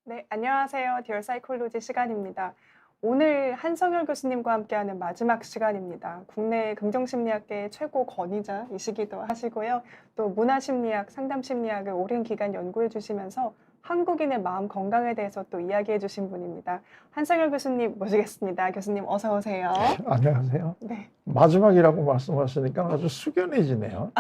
네, 안녕하세요. 디얼 사이콜로지 시간입니다. 오늘 한성열 교수님과 함께하는 마지막 시간입니다. 국내 긍정심리학계의 최고 권위자이시기도 하시고요. 또 문화심리학, 상담심리학을 오랜 기간 연구해 주시면서 한국인의 마음 건강에 대해서 또 이야기해 주신 분입니다. 한성열 교수님 모시겠습니다. 교수님 어서 오세요. 안녕하세요. 네. 마지막이라고 말씀하시니까 아주 숙연해지네요.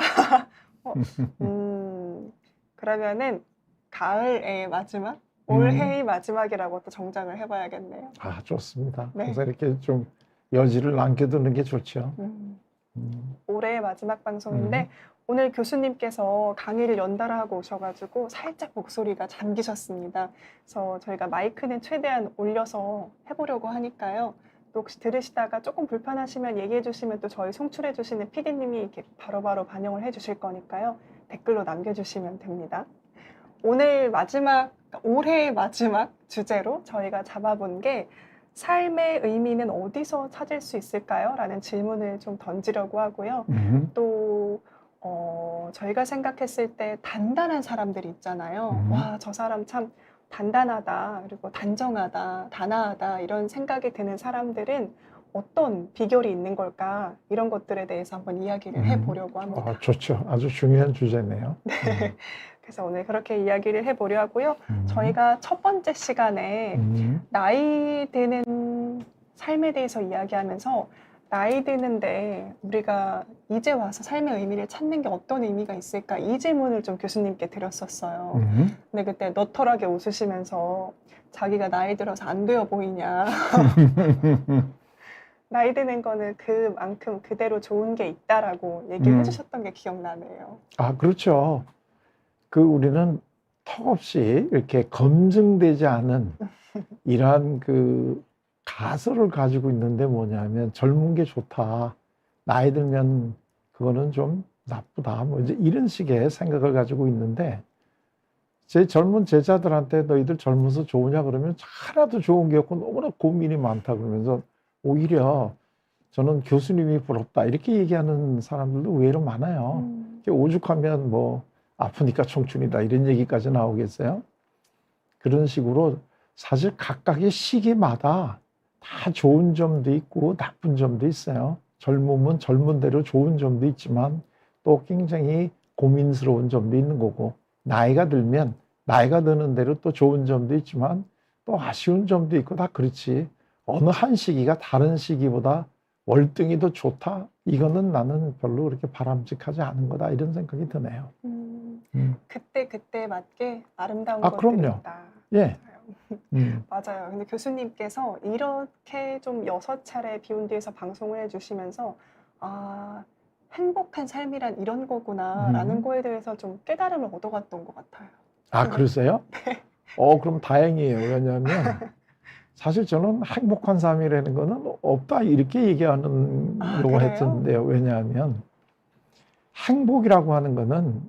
어, 그러면은 가을의 마지막, 음, 올해의 마지막이라고 또 정장을 해봐야겠네요. 좋습니다. 네. 항상 이렇게 좀 여지를 남겨두는 게 좋죠. 음. 음, 올해의 마지막 방송인데 오늘 교수님께서 강의를 연달아 하고 오셔가지고 살짝 목소리가 잠기셨습니다. 그래서 저희가 마이크는 최대한 올려서 해보려고 하니까요. 또 혹시 들으시다가 조금 불편하시면 얘기해 주시면 또 저희 송출해 주시는 PD님이 이렇게 바로바로 반영을 해 주실 거니까요. 댓글로 남겨주시면 됩니다. 오늘 마지막, 그러니까 올해의 마지막 주제로 저희가 잡아본 게 삶의 의미는 어디서 찾을 수 있을까요? 라는 질문을 좀 던지려고 하고요. 음, 또, 저희가 생각했을 때 단단한 사람들이 있잖아요. 음. 와, 저 사람 참 단단하다, 그리고 단정하다, 단아하다, 이런 생각이 드는 사람들은 어떤 비결이 있는 걸까? 이런 것들에 대해서 한번 이야기를 해보려고 합니다. 좋죠. 아주 중요한 주제네요. 그래서 오늘 그렇게 이야기를 해보려 하고요. 음, 저희가 첫 번째 시간에 음, 나이 드는 삶에 대해서 이야기하면서 나이 드는데 우리가 이제 와서 삶의 의미를 찾는 게 어떤 의미가 있을까? 이 질문을 좀 교수님께 드렸었어요. 음. 근데 그때 너털하게 웃으시면서 자기가 나이 들어서 안 되어 보이냐. 나이 드는 거는 그만큼 그대로 좋은 게 있다라고 얘기를 해주셨던 게 기억나네요. 그렇죠. 우리는 턱없이 이렇게 검증되지 않은 이러한 가설을 가지고 있는데 뭐냐면 젊은 게 좋다. 나이 들면 그거는 좀 나쁘다. 뭐 이제 이런 식의 생각을 가지고 있는데 제 젊은 제자들한테 너희들 젊어서 좋으냐 그러면 하나도 좋은 게 없고 너무나 고민이 많다 그러면서 오히려 저는 교수님이 부럽다 이렇게 얘기하는 사람들도 의외로 많아요. 오죽하면 뭐 아프니까 청춘이다 이런 얘기까지 나오겠어요. 그런 식으로 사실 각각의 시기마다 다 좋은 점도 있고 나쁜 점도 있어요. 젊으면 젊은 대로 좋은 점도 있지만 또 굉장히 고민스러운 점도 있는 거고 나이가 들면 나이가 드는 대로 또 좋은 점도 있지만 또 아쉬운 점도 있고 다 그렇지. 어느 한 시기가 다른 시기보다 월등히 더 좋다? 이거는 나는 별로 그렇게 바람직하지 않은 거다 이런 생각이 드네요. 그때 맞게 아름다운 것들이 그럼요. 있다. 예. 맞아요. 맞아요. 근데 교수님께서 이렇게 좀 6차례 비욘드에서 방송을 해주시면서 아, 행복한 삶이란 이런 거구나라는 거에 대해서 좀 깨달음을 얻어갔던 것 같아요. 그러세요? 그럼 다행이에요. 왜냐하면 사실 저는 행복한 삶이라는 거는 없다 이렇게 얘기하려고 그래요? 했었는데요. 왜냐하면 행복이라고 하는 거는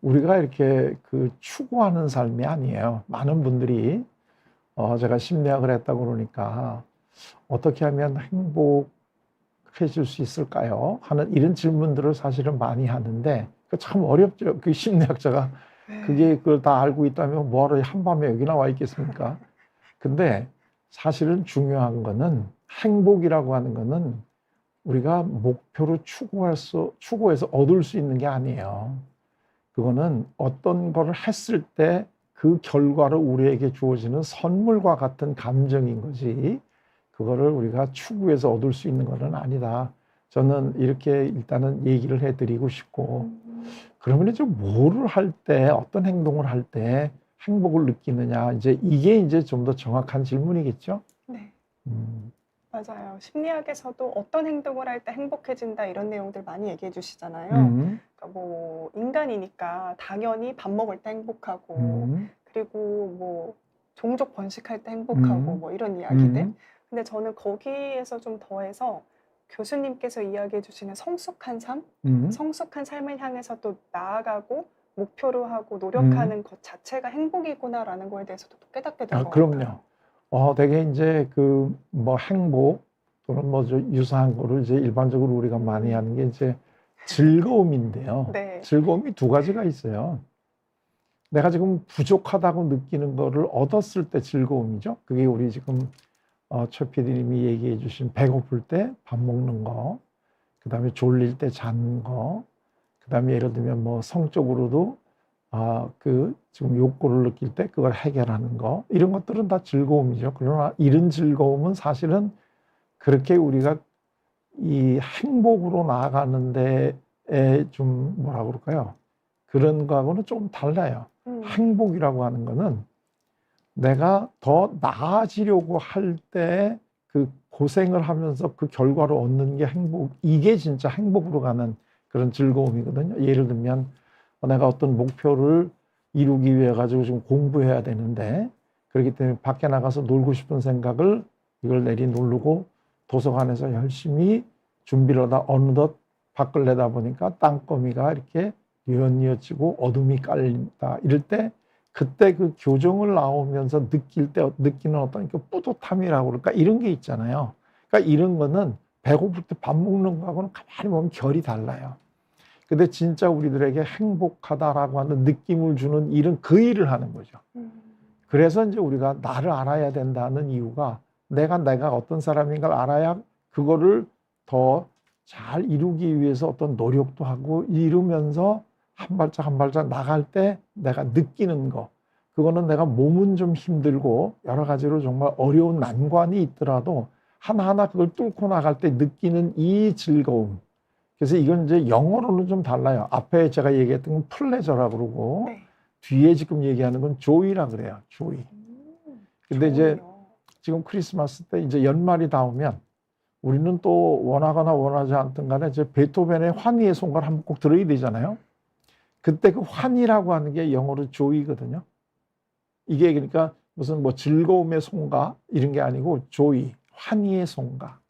우리가 이렇게 추구하는 삶이 아니에요. 많은 분들이 제가 심리학을 했다고 그러니까 어떻게 하면 행복해질 수 있을까요? 하는 이런 질문들을 사실은 많이 하는데 참 어렵죠. 심리학자가 그걸 다 알고 있다면 뭐하러 한밤에 여기 나와 있겠습니까? 근데 사실은 중요한 거는 행복이라고 하는 거는 우리가 목표로 추구해서 얻을 수 있는 게 아니에요. 그거는 어떤 거를 했을 때 그 결과로 우리에게 주어지는 선물과 같은 감정인 거지. 그거를 우리가 추구해서 얻을 수 있는 것은 아니다. 저는 이렇게 일단은 얘기를 해드리고 싶고, 그러면 이제 뭐를 할 때, 어떤 행동을 할 때 행복을 느끼느냐. 이게 이제 좀 더 정확한 질문이겠죠? 네. 음, 맞아요. 심리학에서도 어떤 행동을 할 때 행복해진다 이런 내용들 많이 얘기해 주시잖아요. 음, 그러니까 뭐 인간이니까 당연히 밥 먹을 때 행복하고 그리고 뭐 종족 번식할 때 행복하고 뭐 이런 이야기들. 근데 저는 거기에서 좀 더해서 교수님께서 이야기해 주시는 성숙한 삶, 성숙한 삶을 향해서 또 나아가고 목표로 하고 노력하는 것 자체가 행복이구나라는 거에 대해서도 또 깨닫게 된 것 그럼요. 같아요. 되게 이제 뭐 행복 또는 뭐 유사한 거를 이제 일반적으로 우리가 많이 하는 게 이제 즐거움인데요. 네. 즐거움이 두 가지가 있어요. 내가 지금 부족하다고 느끼는 거를 얻었을 때 즐거움이죠. 그게 우리 지금 최 PD님이 얘기해 주신 배고플 때 밥 먹는 거, 그 다음에 졸릴 때 자는 거, 그 다음에 예를 들면 뭐 성적으로도 지금 욕구를 느낄 때 그걸 해결하는 거, 이런 것들은 다 즐거움이죠. 그러나 이런 즐거움은 사실은 그렇게 우리가 이 행복으로 나아가는 데에 좀 뭐라 그럴까요? 그런 거하고는 좀 달라요. 행복이라고 하는 거는 내가 더 나아지려고 할 때 그 고생을 하면서 그 결과를 얻는 게 행복, 이게 진짜 행복으로 가는 그런 즐거움이거든요. 예를 들면 내가 어떤 목표를 이루기 위해 가지고 지금 공부해야 되는데, 그렇기 때문에 밖에 나가서 놀고 싶은 생각을 이걸 내리누르고 도서관에서 열심히 준비를 하다 어느덧 밖을 내다보니까 땅거미가 이렇게 뉘엿뉘엿지고 어둠이 깔린다. 이럴 때 그때 그 교정을 나오면서 느끼는 어떤 그 뿌듯함이라고 그럴까, 이런 게 있잖아요. 그러니까 이런 거는 배고플 때 밥 먹는 거하고는 가만히 보면 결이 달라요. 근데 진짜 우리들에게 행복하다라고 하는 느낌을 주는 일은 그 일을 하는 거죠. 그래서 이제 우리가 나를 알아야 된다는 이유가 내가 어떤 사람인가를 알아야 그거를 더 잘 이루기 위해서 어떤 노력도 하고 이루면서 한 발짝 한 발짝 나갈 때 내가 느끼는 거, 그거는 내가 몸은 좀 힘들고 여러 가지로 정말 어려운 난관이 있더라도 하나하나 그걸 뚫고 나갈 때 느끼는 이 즐거움. 그래서 이건 이제 영어로는 좀 달라요. 앞에 제가 얘기했던 건 플레저라고 그러고, 네. 뒤에 지금 얘기하는 건 조이라 그래요. 조이. 근데 이제 좋네요. 지금 크리스마스 때 이제 연말이 다 오면 우리는 또 원하거나 원하지 않든 간에 이제 베토벤의 환희의 송가를 한번 꼭 들어야 되잖아요. 그때 그 환희라고 하는 게 영어로 조이거든요. 이게 그러니까 무슨 뭐 즐거움의 송가 이런 게 아니고 조이, 환희의 송가.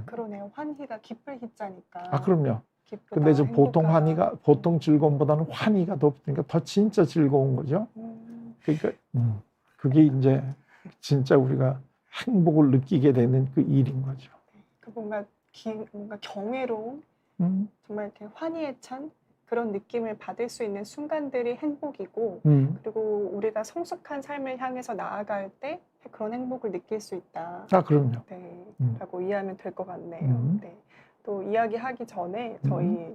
그러네요. 환희가 기쁠 희자니까. 그럼요. 기쁘다, 근데 이제 보통 행복하다. 보통 즐거움보다는 환희가 더 붙으니까 더 진짜 즐거운 거죠. 그러니까 그게 이제 진짜 우리가 행복을 느끼게 되는 그 일인 거죠. 그 뭔가 경외로움, 음, 정말 이렇게 환희에 찬 그런 느낌을 받을 수 있는 순간들이 행복이고, 그리고 우리가 성숙한 삶을 향해서 나아갈 때 그런 행복을 느낄 수 있다. 그럼요. 네, 라고 이해하면 될 것 같네요. 네. 또 이야기하기 전에 저희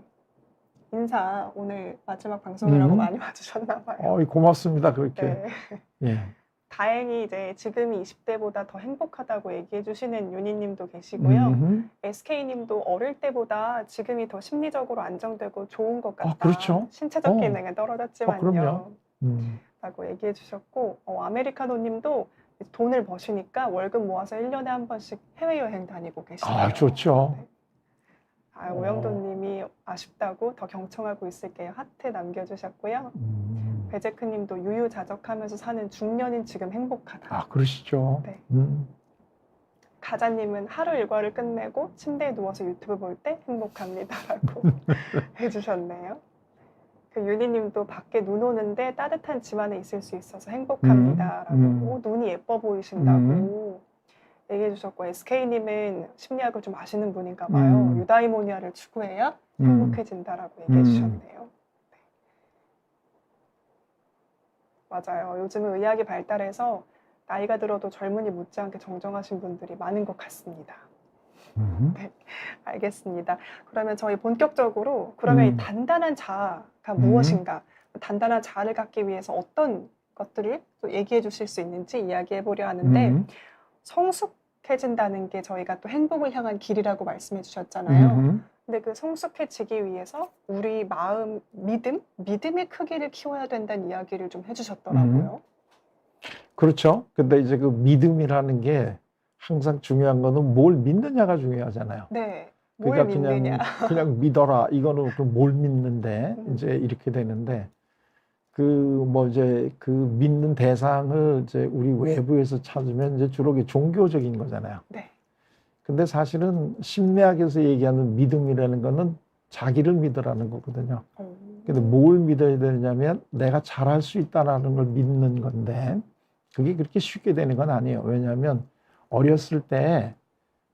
인사 오늘 마지막 방송이라고 많이 와주셨나 봐요. 고맙습니다. 그렇게. 네. 예. 다행히 이제 지금이 20대보다 더 행복하다고 얘기해 주시는 윤희님도 계시고요. SK님도 어릴 때보다 지금이 더 심리적으로 안정되고 좋은 것 같다. 그렇죠. 신체적 기능은 떨어졌지만요. 그럼요. 라고 얘기해 주셨고, 아메리카노님도 돈을 버시니까 월급 모아서 1년에 한 번씩 해외여행 다니고 계시네요. 좋죠. 네. 오영돈님이 아쉽다고 더 경청하고 있을게요. 하트 남겨주셨고요. 배제크님도 유유자적하면서 사는 중년인 지금 행복하다. 그러시죠. 네. 가자님은 하루 일과를 끝내고 침대에 누워서 유튜브 볼 때 행복합니다라고 해주셨네요. 그 윤희님도 밖에 눈 오는데 따뜻한 집 안에 있을 수 있어서 행복합니다라고 눈이 예뻐 보이신다고 얘기해 주셨고, SK님은 심리학을 좀 아시는 분인가 봐요. 유다이모니아를 추구해야 행복해진다라고 얘기해 주셨네요. 네. 맞아요. 요즘은 의학이 발달해서 나이가 들어도 젊은이 못지않게 정정하신 분들이 많은 것 같습니다. 네, 알겠습니다. 그러면 저희 본격적으로 이 단단한 자아가 무엇인가, 단단한 자아를 갖기 위해서 어떤 것들을 또 얘기해 주실 수 있는지 이야기해 보려 하는데, 성숙해진다는 게 저희가 또 행복을 향한 길이라고 말씀해 주셨잖아요. 근데 그 성숙해지기 위해서 우리 마음, 믿음의 크기를 키워야 된다는 이야기를 좀 해주셨더라고요. 그렇죠. 근데 이제 그 믿음이라는 게 항상 중요한 거는 뭘 믿느냐가 중요하잖아요. 네. 뭘 그러니까 믿느냐. 그냥 믿어라. 이거는 그럼 뭘 믿는데 이제 이렇게 되는데, 이제 그 믿는 대상을 이제 우리 외부에서 찾으면 이제 주로 종교적인 거잖아요. 네. 근데 사실은 심리학에서 얘기하는 믿음이라는 거는 자기를 믿으라는 거거든요. 근데 뭘 믿어야 되냐면 내가 잘할 수 있다라는 걸 믿는 건데, 그게 그렇게 쉽게 되는 건 아니에요. 왜냐하면 어렸을 때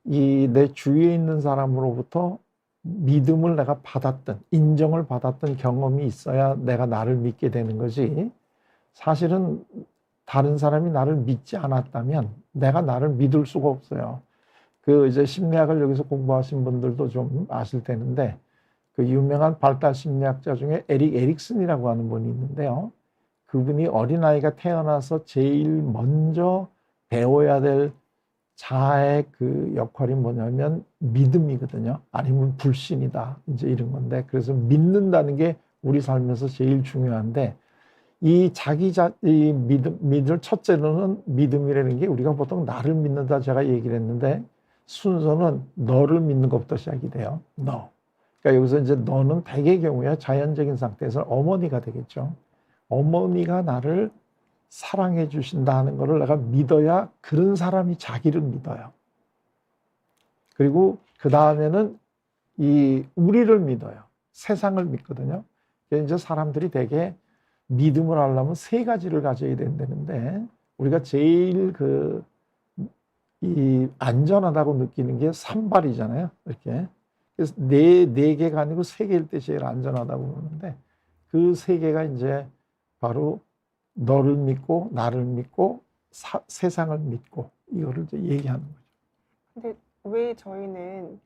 이 내 주위에 있는 사람으로부터 믿음을 내가 받았던, 인정을 받았던 경험이 있어야 내가 나를 믿게 되는 거지. 사실은 다른 사람이 나를 믿지 않았다면 내가 나를 믿을 수가 없어요. 그 이제 심리학을 여기서 공부하신 분들도 좀 아실 텐데, 그 유명한 발달 심리학자 중에 에릭 에릭슨이라고 하는 분이 있는데요. 그분이 어린아이가 태어나서 제일 먼저 배워야 될 자아의 그 역할이 뭐냐면 믿음이거든요. 아니면 불신이다. 이제 이런 건데, 그래서 믿는다는 게 우리 삶에서 제일 중요한데, 이 이 믿을 첫째로는 믿음이라는 게 우리가 보통 나를 믿는다 제가 얘기를 했는데, 순서는 너를 믿는 것부터 시작이 돼요. 너. 그러니까 여기서 이제 너는 대개의 경우에 자연적인 상태에서 어머니가 되겠죠. 어머니가 나를 사랑해 주신다는 것을 내가 믿어야 그런 사람이 자기를 믿어요. 그리고 그 다음에는 이 우리를 믿어요. 세상을 믿거든요. 이제 사람들이 대개 믿음을 하려면 세 가지를 가져야 된다는데, 우리가 제일 이 안전하다고 느끼는 게 산발이잖아요. 이렇게. 그래서 네 개가 아니고 세 개일 때 제일 안전하다고 그러는데, 그 세 개가 이제 바로 너를 믿고 나를 믿고 세상을 믿고 이거를 이제 얘기하는 거죠. 근데 왜 저희는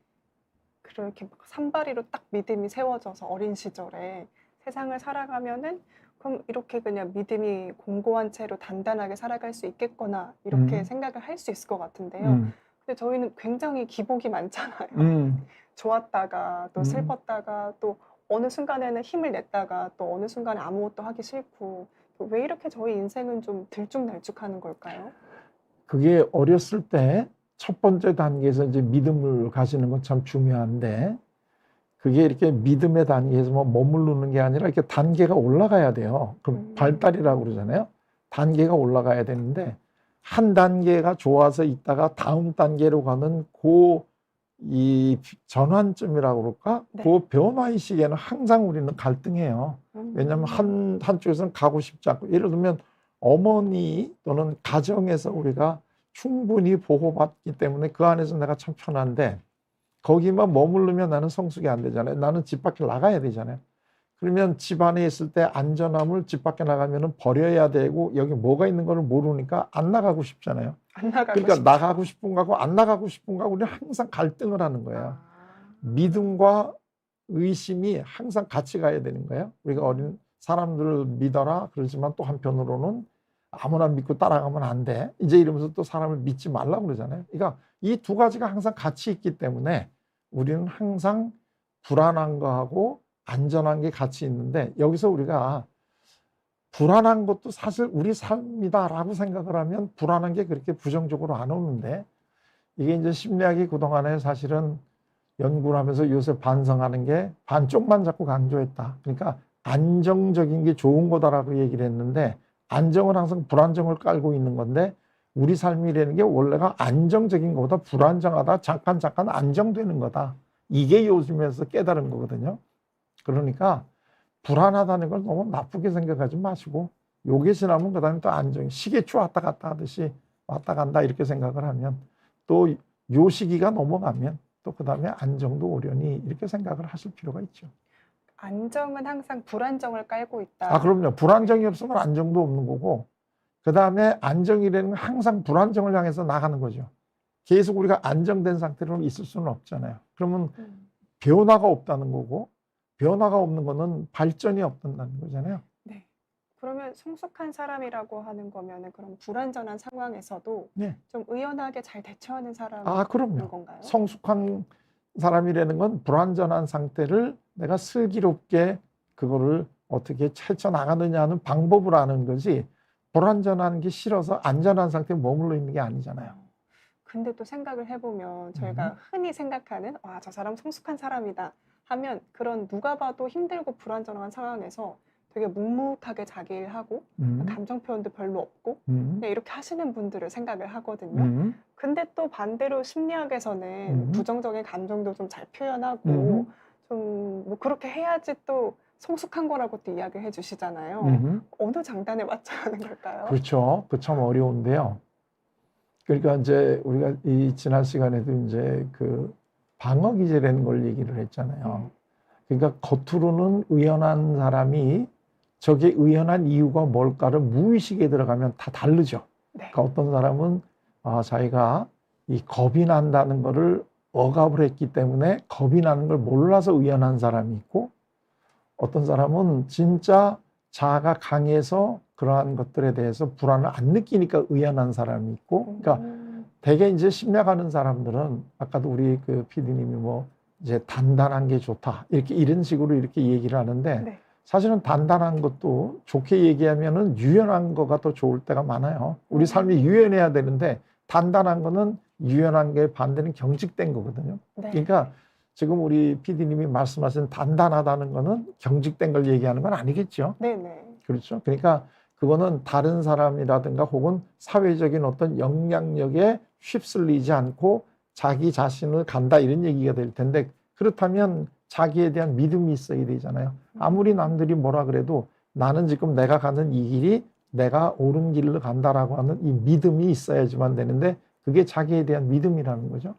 그렇게 막 산발이로 딱 믿음이 세워져서 어린 시절에 세상을 살아가면은 그럼 이렇게 그냥 믿음이 공고한 채로 단단하게 살아갈 수 있겠거나 이렇게 생각을 할 수 있을 것 같은데요. 근데 저희는 굉장히 기복이 많잖아요. 좋았다가 또 슬펐다가 또 어느 순간에는 힘을 냈다가 또 어느 순간에 아무것도 하기 싫고, 왜 이렇게 저희 인생은 좀 들쭉날쭉하는 걸까요? 그게 어렸을 때 첫 번째 단계에서 이제 믿음을 가지는 건 참 중요한데, 그게 이렇게 믿음의 단계에서 머무르는 게 아니라 이렇게 단계가 올라가야 돼요. 그럼 발달이라고 그러잖아요. 단계가 올라가야 되는데, 한 단계가 좋아서 있다가 다음 단계로 가는 이 전환점이라고 그럴까? 네. 그 변화의 시기에는 항상 우리는 갈등해요. 왜냐하면 한쪽에서는 가고 싶지 않고, 예를 들면 어머니 또는 가정에서 우리가 충분히 보호받기 때문에 그 안에서 내가 참 편한데, 거기만 머무르면 나는 성숙이 안 되잖아요. 나는 집 밖에 나가야 되잖아요. 그러면 집 안에 있을 때 안전함을 집 밖에 나가면 버려야 되고, 여기 뭐가 있는 걸 모르니까 안 나가고 싶잖아요. 안 나가고 그러니까 싶죠. 나가고 싶은 거하고 안 나가고 싶은 거하고 우리는 항상 갈등을 하는 거예요. 믿음과 의심이 항상 같이 가야 되는 거예요. 우리가 어린 사람들을 믿어라 그러지만 또 한편으로는 아무나 믿고 따라가면 안 돼. 이제 이러면서 또 사람을 믿지 말라고 그러잖아요. 그러니까 이 두 가지가 항상 같이 있기 때문에 우리는 항상 불안한 거하고 안전한 게 같이 있는데, 여기서 우리가 불안한 것도 사실 우리 삶이다라고 생각을 하면 불안한 게 그렇게 부정적으로 안 오는데, 이게 이제 심리학이 그동안에 사실은 연구를 하면서 요새 반성하는 게 반쪽만 자꾸 강조했다. 그러니까 안정적인 게 좋은 거다라고 얘기를 했는데, 안정은 항상 불안정을 깔고 있는 건데, 우리 삶이라는 게 원래가 안정적인 것보다 불안정하다, 잠깐 안정되는 거다. 이게 요즘에서 깨달은 거거든요. 그러니까 불안하다는 걸 너무 나쁘게 생각하지 마시고, 요게 지나면 그 다음에 또 안정, 시계추 왔다 갔다 하듯이 왔다 간다 이렇게 생각을 하면, 또 요 시기가 넘어가면 또 그 다음에 안정도 오려니 이렇게 생각을 하실 필요가 있죠. 안정은 항상 불안정을 깔고 있다. 아, 그럼요. 불안정이 없으면 안정도 없는 거고, 그 다음에 안정이라는 건 항상 불안정을 향해서 나가는 거죠. 계속 우리가 안정된 상태로 있을 수는 없잖아요. 그러면 변화가 없다는 거고, 변화가 없는 거는 발전이 없다는 거잖아요. 네. 그러면 성숙한 사람이라고 하는 거면은 그럼 불안전한 상황에서도 네. 좀 의연하게 잘 대처하는 사람인 아, 그럼요. 건가요? 성숙한 사람이라는 건 불안전한 상태를 내가 슬기롭게 그거를 어떻게 헤쳐나가느냐 하는 방법을 아는 거지, 불안전한 게 싫어서 안전한 상태에 머물러 있는 게 아니잖아요. 근데 또 생각을 해보면 저희가 흔히 생각하는 저 사람 성숙한 사람이다 하면, 그런 누가 봐도 힘들고 불안전한 상황에서 되게 묵묵하게 자기 일하고 감정 표현도 별로 없고 그냥 이렇게 하시는 분들을 생각을 하거든요. 근데 또 반대로 심리학에서는 부정적인 감정도 좀 잘 표현하고 좀 뭐 그렇게 해야지 또 성숙한 거라고 또 이야기를 해주시잖아요. 어느 장단에 맞춰야 하는 걸까요? 그렇죠. 그 참 어려운데요. 그러니까 이제 우리가 이 지난 시간에도 이제 그 방어 기제라는 걸 얘기를 했잖아요. 그러니까 겉으로는 의연한 사람이 저게 의연한 이유가 뭘까를 무의식에 들어가면 다 다르죠. 네. 그러니까 어떤 사람은 자기가 이 겁이 난다는 거를 억압을 했기 때문에 겁이 나는 걸 몰라서 의연한 사람이 있고, 어떤 사람은 진짜 자아가 강해서 그러한 것들에 대해서 불안을 안 느끼니까 의연한 사람이 있고, 그러니까 되게 이제 심리학하는 사람들은 아까도 우리 그 PD님이 뭐 이제 단단한 게 좋다 이런 식으로 이렇게 얘기를 하는데, 네. 사실은 단단한 것도 좋게 얘기하면은 유연한 거가 더 좋을 때가 많아요. 우리 삶이 유연해야 되는데 단단한 거는 유연한 게 반대는 경직된 거거든요. 네. 그러니까 지금 우리 PD님이 말씀하신 단단하다는 거는 경직된 걸 얘기하는 건 아니겠죠. 네네. 그렇죠. 그러니까 그거는 다른 사람이라든가 혹은 사회적인 어떤 영향력에 휩쓸리지 않고 자기 자신을 간다 이런 얘기가 될 텐데, 그렇다면 자기에 대한 믿음이 있어야 되잖아요. 아무리 남들이 뭐라 그래도 나는 지금 내가 가는 이 길이 내가 옳은 길로 간다라고 하는 이 믿음이 있어야지만 되는데, 그게 자기에 대한 믿음이라는 거죠.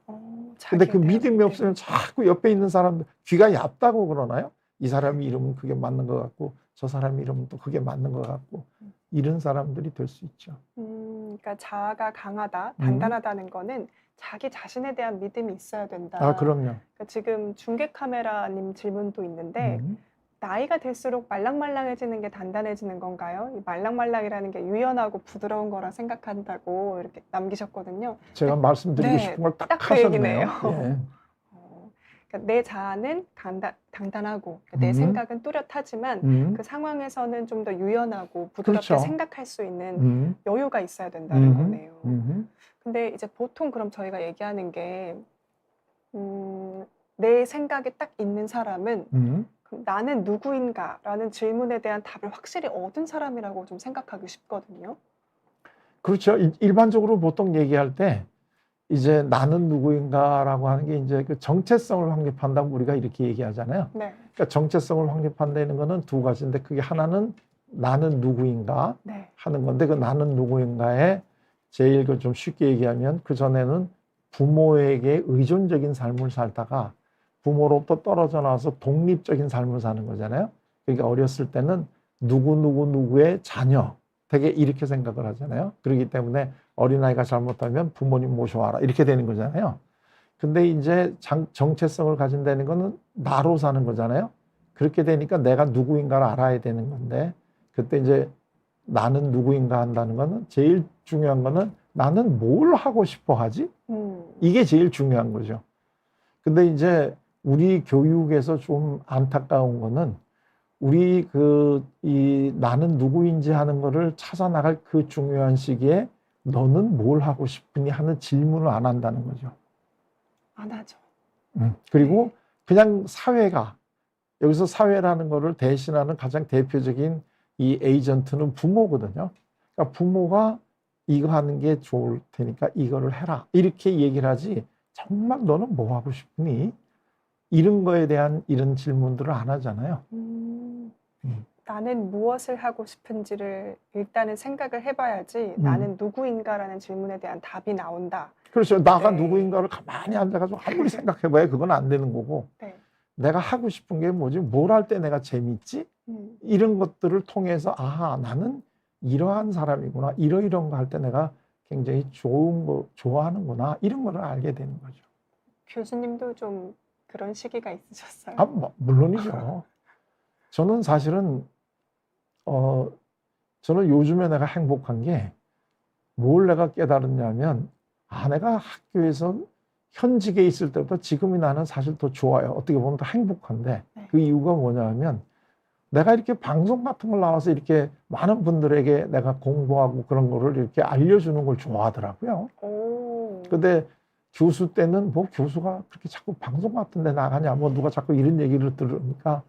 근데 그 믿음이 없으면 자꾸 옆에 있는 사람들 귀가 얇다고 그러나요? 이 사람이 이러면 그게 맞는 것 같고 저 사람이 이러면 또 그게 맞는 것 같고, 이런 사람들이 될 수 있죠. 그러니까 자아가 강하다, 단단하다는 거는 자기 자신에 대한 믿음이 있어야 된다. 그럼요. 그러니까 지금 중계 카메라님 질문도 있는데, 나이가 들수록 말랑말랑해지는 게 단단해지는 건가요? 이 말랑말랑이라는 게 유연하고 부드러운 거라 생각한다고 이렇게 남기셨거든요. 제가 말씀드리고 네, 싶은 걸 딱 딱 그 하셨네요. 얘기네요. 예. 그러니까 내 자아는 단단하고 내 생각은 뚜렷하지만 그 상황에서는 좀 더 유연하고 부드럽게 그렇죠. 생각할 수 있는 여유가 있어야 된다는 거네요. 근데 이제 보통 그럼 저희가 얘기하는 게 내 생각에 딱 있는 사람은 그럼 나는 누구인가라는 질문에 대한 답을 확실히 얻은 사람이라고 좀 생각하기 쉽거든요. 그렇죠. 일반적으로 보통 얘기할 때 이제 나는 누구인가라고 하는 게 이제 그 정체성을 확립한다고 우리가 이렇게 얘기하잖아요. 네. 그러니까 정체성을 확립한다는 거는 두 가지인데, 그게 하나는 나는 누구인가 네. 하는 건데, 그 나는 누구인가에 제일 그 좀 쉽게 얘기하면 그 전에는 부모에게 의존적인 삶을 살다가 부모로부터 떨어져 나와서 독립적인 삶을 사는 거잖아요. 그러니까 어렸을 때는 누구의 자녀 되게 이렇게 생각을 하잖아요. 그렇기 때문에 어린아이가 잘못하면 부모님 모셔와라 이렇게 되는 거잖아요. 근데 이제 정체성을 가진다는 거는 나로 사는 거잖아요. 그렇게 되니까 내가 누구인가를 알아야 되는 건데, 그때 이제 나는 누구인가 한다는 거는 제일 중요한 거는 나는 뭘 하고 싶어 하지? 이게 제일 중요한 거죠. 근데 이제 우리 교육에서 좀 안타까운 거는 우리 이 나는 누구인지 하는 거를 찾아 나갈 그 중요한 시기에 너는 뭘 하고 싶으니 하는 질문을 안 한다는 거죠. 안 하죠. 그리고 그냥 사회가, 여기서 사회라는 거를 대신하는 가장 대표적인 이 에이전트는 부모거든요. 그러니까 부모가 이거 하는 게 좋을 테니까 이거를 해라 이렇게 얘기를 하지, 정말 너는 뭐 하고 싶니? 이런 거에 대한 이런 질문들을 안 하잖아요. 나는 무엇을 하고 싶은지를 일단은 생각을 해봐야지 나는 누구인가라는 질문에 대한 답이 나온다. 그렇죠. 나가 네. 누구인가를 가만히 앉아가지고 아무리 생각해봐야 그건 안 되는 거고, 네. 내가 하고 싶은 게 뭐지? 뭘 할 때 내가 재밌지? 이런 것들을 통해서 아하, 나는 이러한 사람이구나. 이런 거 할 때 내가 굉장히 좋은 거 좋아하는구나. 이런 거를 알게 되는 거죠. 교수님도 좀 그런 시기가 있으셨어요? 물론이죠. 저는 사실은 저는 요즘에 내가 행복한 게 뭘 내가 깨달았냐면, 내가 학교에서 현직에 있을 때보다 지금이 나는 사실 더 좋아요. 어떻게 보면 더 행복한데, 네. 그 이유가 뭐냐면 내가 이렇게 방송 같은 걸 나와서 이렇게 많은 분들에게 내가 공부하고 그런 거를 이렇게 알려주는 걸 좋아하더라고요. 근데 교수 때는 뭐 교수가 그렇게 자꾸 방송 같은 데 나가냐, 뭐 누가 자꾸 이런 얘기를 들으니까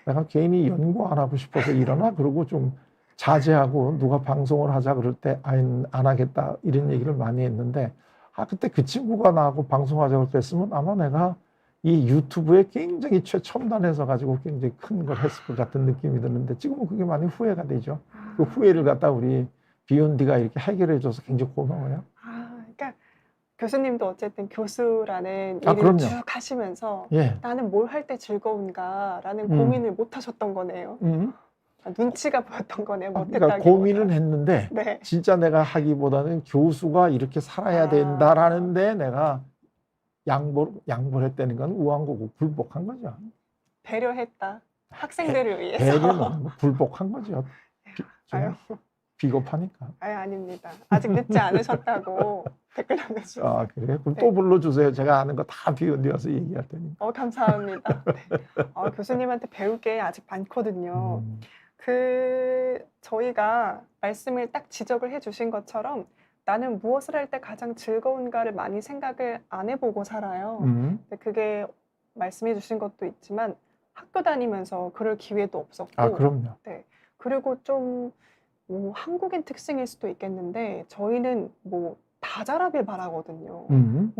내가 괜히 연구 안 하고 싶어서 일어나 그러고 좀 자제하고, 누가 방송을 하자 그럴 때 안 하겠다 이런 얘기를 많이 했는데, 그때 그 친구가 나하고 방송하자고 했으면 아마 내가 이 유튜브에 굉장히 최첨단해서 가지고 굉장히 큰 걸 했을 것 같은 느낌이 드는데, 지금은 그게 많이 후회가 되죠. 그 후회를 갖다 우리 비욘디가 이렇게 해결해 줘서 굉장히 고마워요. 그러니까 교수님도 어쨌든 교수라는 아, 일을 그럼요. 쭉 하시면서 예. 나는 뭘 할 때 즐거운가라는 음. 고민을 못 하셨던 거네요. 눈치가 보였던 거네요. 그러니까 못했다기보다. 고민은 했는데 네. 진짜 내가 하기보다는 교수가 이렇게 살아야 아. 된다라는데 내가 양보를 했다는 건 우왕거고 굴복한 거죠. 배려했다. 학생들을 위해서. 배려는 굴복한 거죠. 아유, 비겁하니까. 아유, 아닙니다. 아직 늦지 않으셨다고 댓글 남겨주세요. 아, 그래요? 그럼 네. 또 불러주세요. 제가 아는 거 다 비워서 얘기할 테니까. 감사합니다. 네. 교수님한테 배울 게 아직 많거든요. 저희가 말씀을 딱 지적을 해주신 것처럼 나는 무엇을 할 때 가장 즐거운가를 많이 생각을 안 해보고 살아요. 근데 그게 말씀해 주신 것도 있지만 학교 다니면서 그럴 기회도 없었고, 아, 그럼요. 네. 그리고 좀 한국인 특징일 수도 있겠는데 저희는 다 잘하길 바라거든요.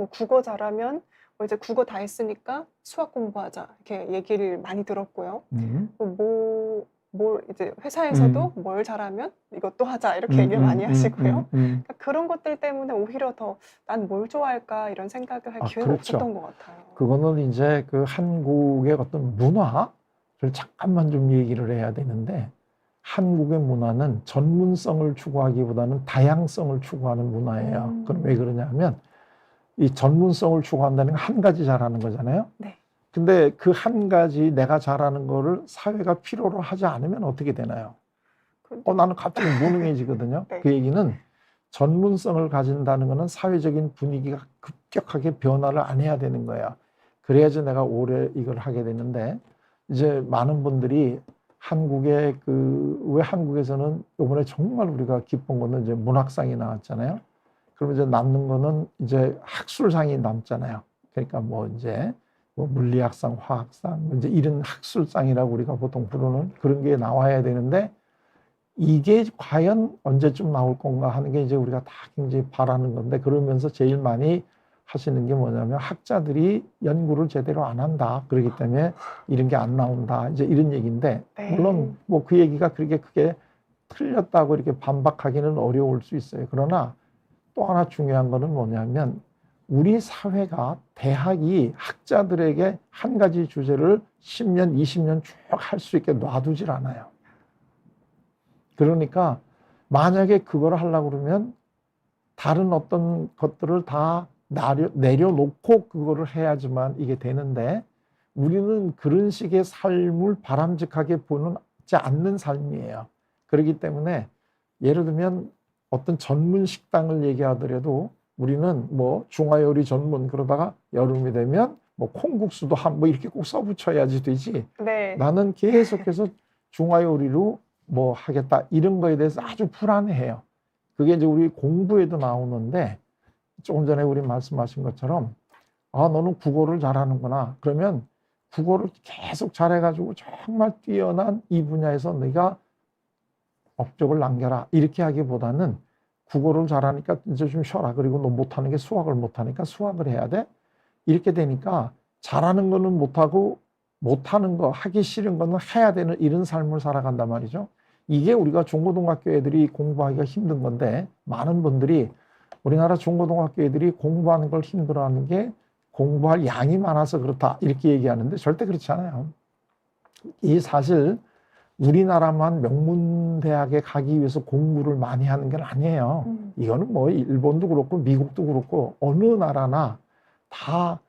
국어 잘하면 이제 국어 다 했으니까 수학 공부하자 이렇게 얘기를 많이 들었고요. 이제 회사에서도 뭘 잘하면 이것도 하자 이렇게 얘기를 많이 하시고요. 그러니까 그런 것들 때문에 오히려 더 난 뭘 좋아할까 이런 생각을 할 기회가 그렇죠. 없었던 것 같아요. 그거는 이제 그 한국의 어떤 문화를 잠깐만 좀 얘기를 해야 되는데 한국의 문화는 전문성을 추구하기보다는 다양성을 추구하는 문화예요. 그럼 왜 그러냐면 이 전문성을 추구한다는 건 한 가지 잘하는 거잖아요. 네. 근데 그 한 가지 내가 잘하는 거를 사회가 필요로 하지 않으면 어떻게 되나요? 나는 갑자기 무능해지거든요. 네. 그 얘기는 전문성을 가진다는 것은 사회적인 분위기가 급격하게 변화를 안 해야 되는 거야. 그래야지 내가 오래 이걸 하게 되는데 이제 많은 분들이 한국의 왜 한국에서는 이번에 정말 우리가 기쁜 거는 이제 문학상이 나왔잖아요. 그럼 이제 남는 거는 이제 학술상이 남잖아요. 그러니까 이제 물리학상, 화학상, 이제 이런 학술상이라고 우리가 보통 부르는 그런 게 나와야 되는데 이게 과연 언제쯤 나올 건가 하는 게 이제 우리가 다 굉장히 바라는 건데 그러면서 제일 많이 하시는 게 뭐냐면 학자들이 연구를 제대로 안 한다. 그렇기 때문에 이런 게 안 나온다. 이제 이런 얘기인데 네. 물론 그 얘기가 그렇게 크게 틀렸다고 이렇게 반박하기는 어려울 수 있어요. 그러나 또 하나 중요한 거는 뭐냐면 우리 사회가 대학이 학자들에게 한 가지 주제를 10년, 20년 쭉 할 수 있게 놔두질 않아요. 그러니까 만약에 그걸 하려고 그러면 다른 어떤 것들을 다 내려놓고 그거를 해야지만 이게 되는데 우리는 그런 식의 삶을 바람직하게 보지 않는 삶이에요. 그렇기 때문에 예를 들면 어떤 전문 식당을 얘기하더라도 우리는 중화요리 전문 그러다가 여름이 되면 콩국수도 이렇게 꼭 써붙여야지 되지. 네. 나는 계속해서 중화요리로 하겠다 이런 거에 대해서 아주 불안해해요. 그게 이제 우리 공부에도 나오는데 조금 전에 우리 말씀하신 것처럼 너는 국어를 잘하는구나. 그러면 국어를 계속 잘해가지고 정말 뛰어난 이 분야에서 네가 업적을 남겨라 이렇게 하기보다는 국어를 잘하니까 이제 좀 쉬어라. 그리고 너 못하는 게 수학을 못하니까 수학을 해야 돼. 이렇게 되니까 잘하는 거는 못하고 못하는 거 하기 싫은 거는 해야 되는 이런 삶을 살아간단 말이죠. 이게 우리가 중고등학교 애들이 공부하기가 힘든 건데 많은 분들이 우리나라 중고등학교 애들이 공부하는 걸 힘들어하는 게 공부할 양이 많아서 그렇다 이렇게 얘기하는데 절대 그렇지 않아요. 이 사실 우리나라만 명문대학에 가기 위해서 공부를 많이 하는 건 아니에요. 이거는 일본도 그렇고 미국도 그렇고 어느 나라나 다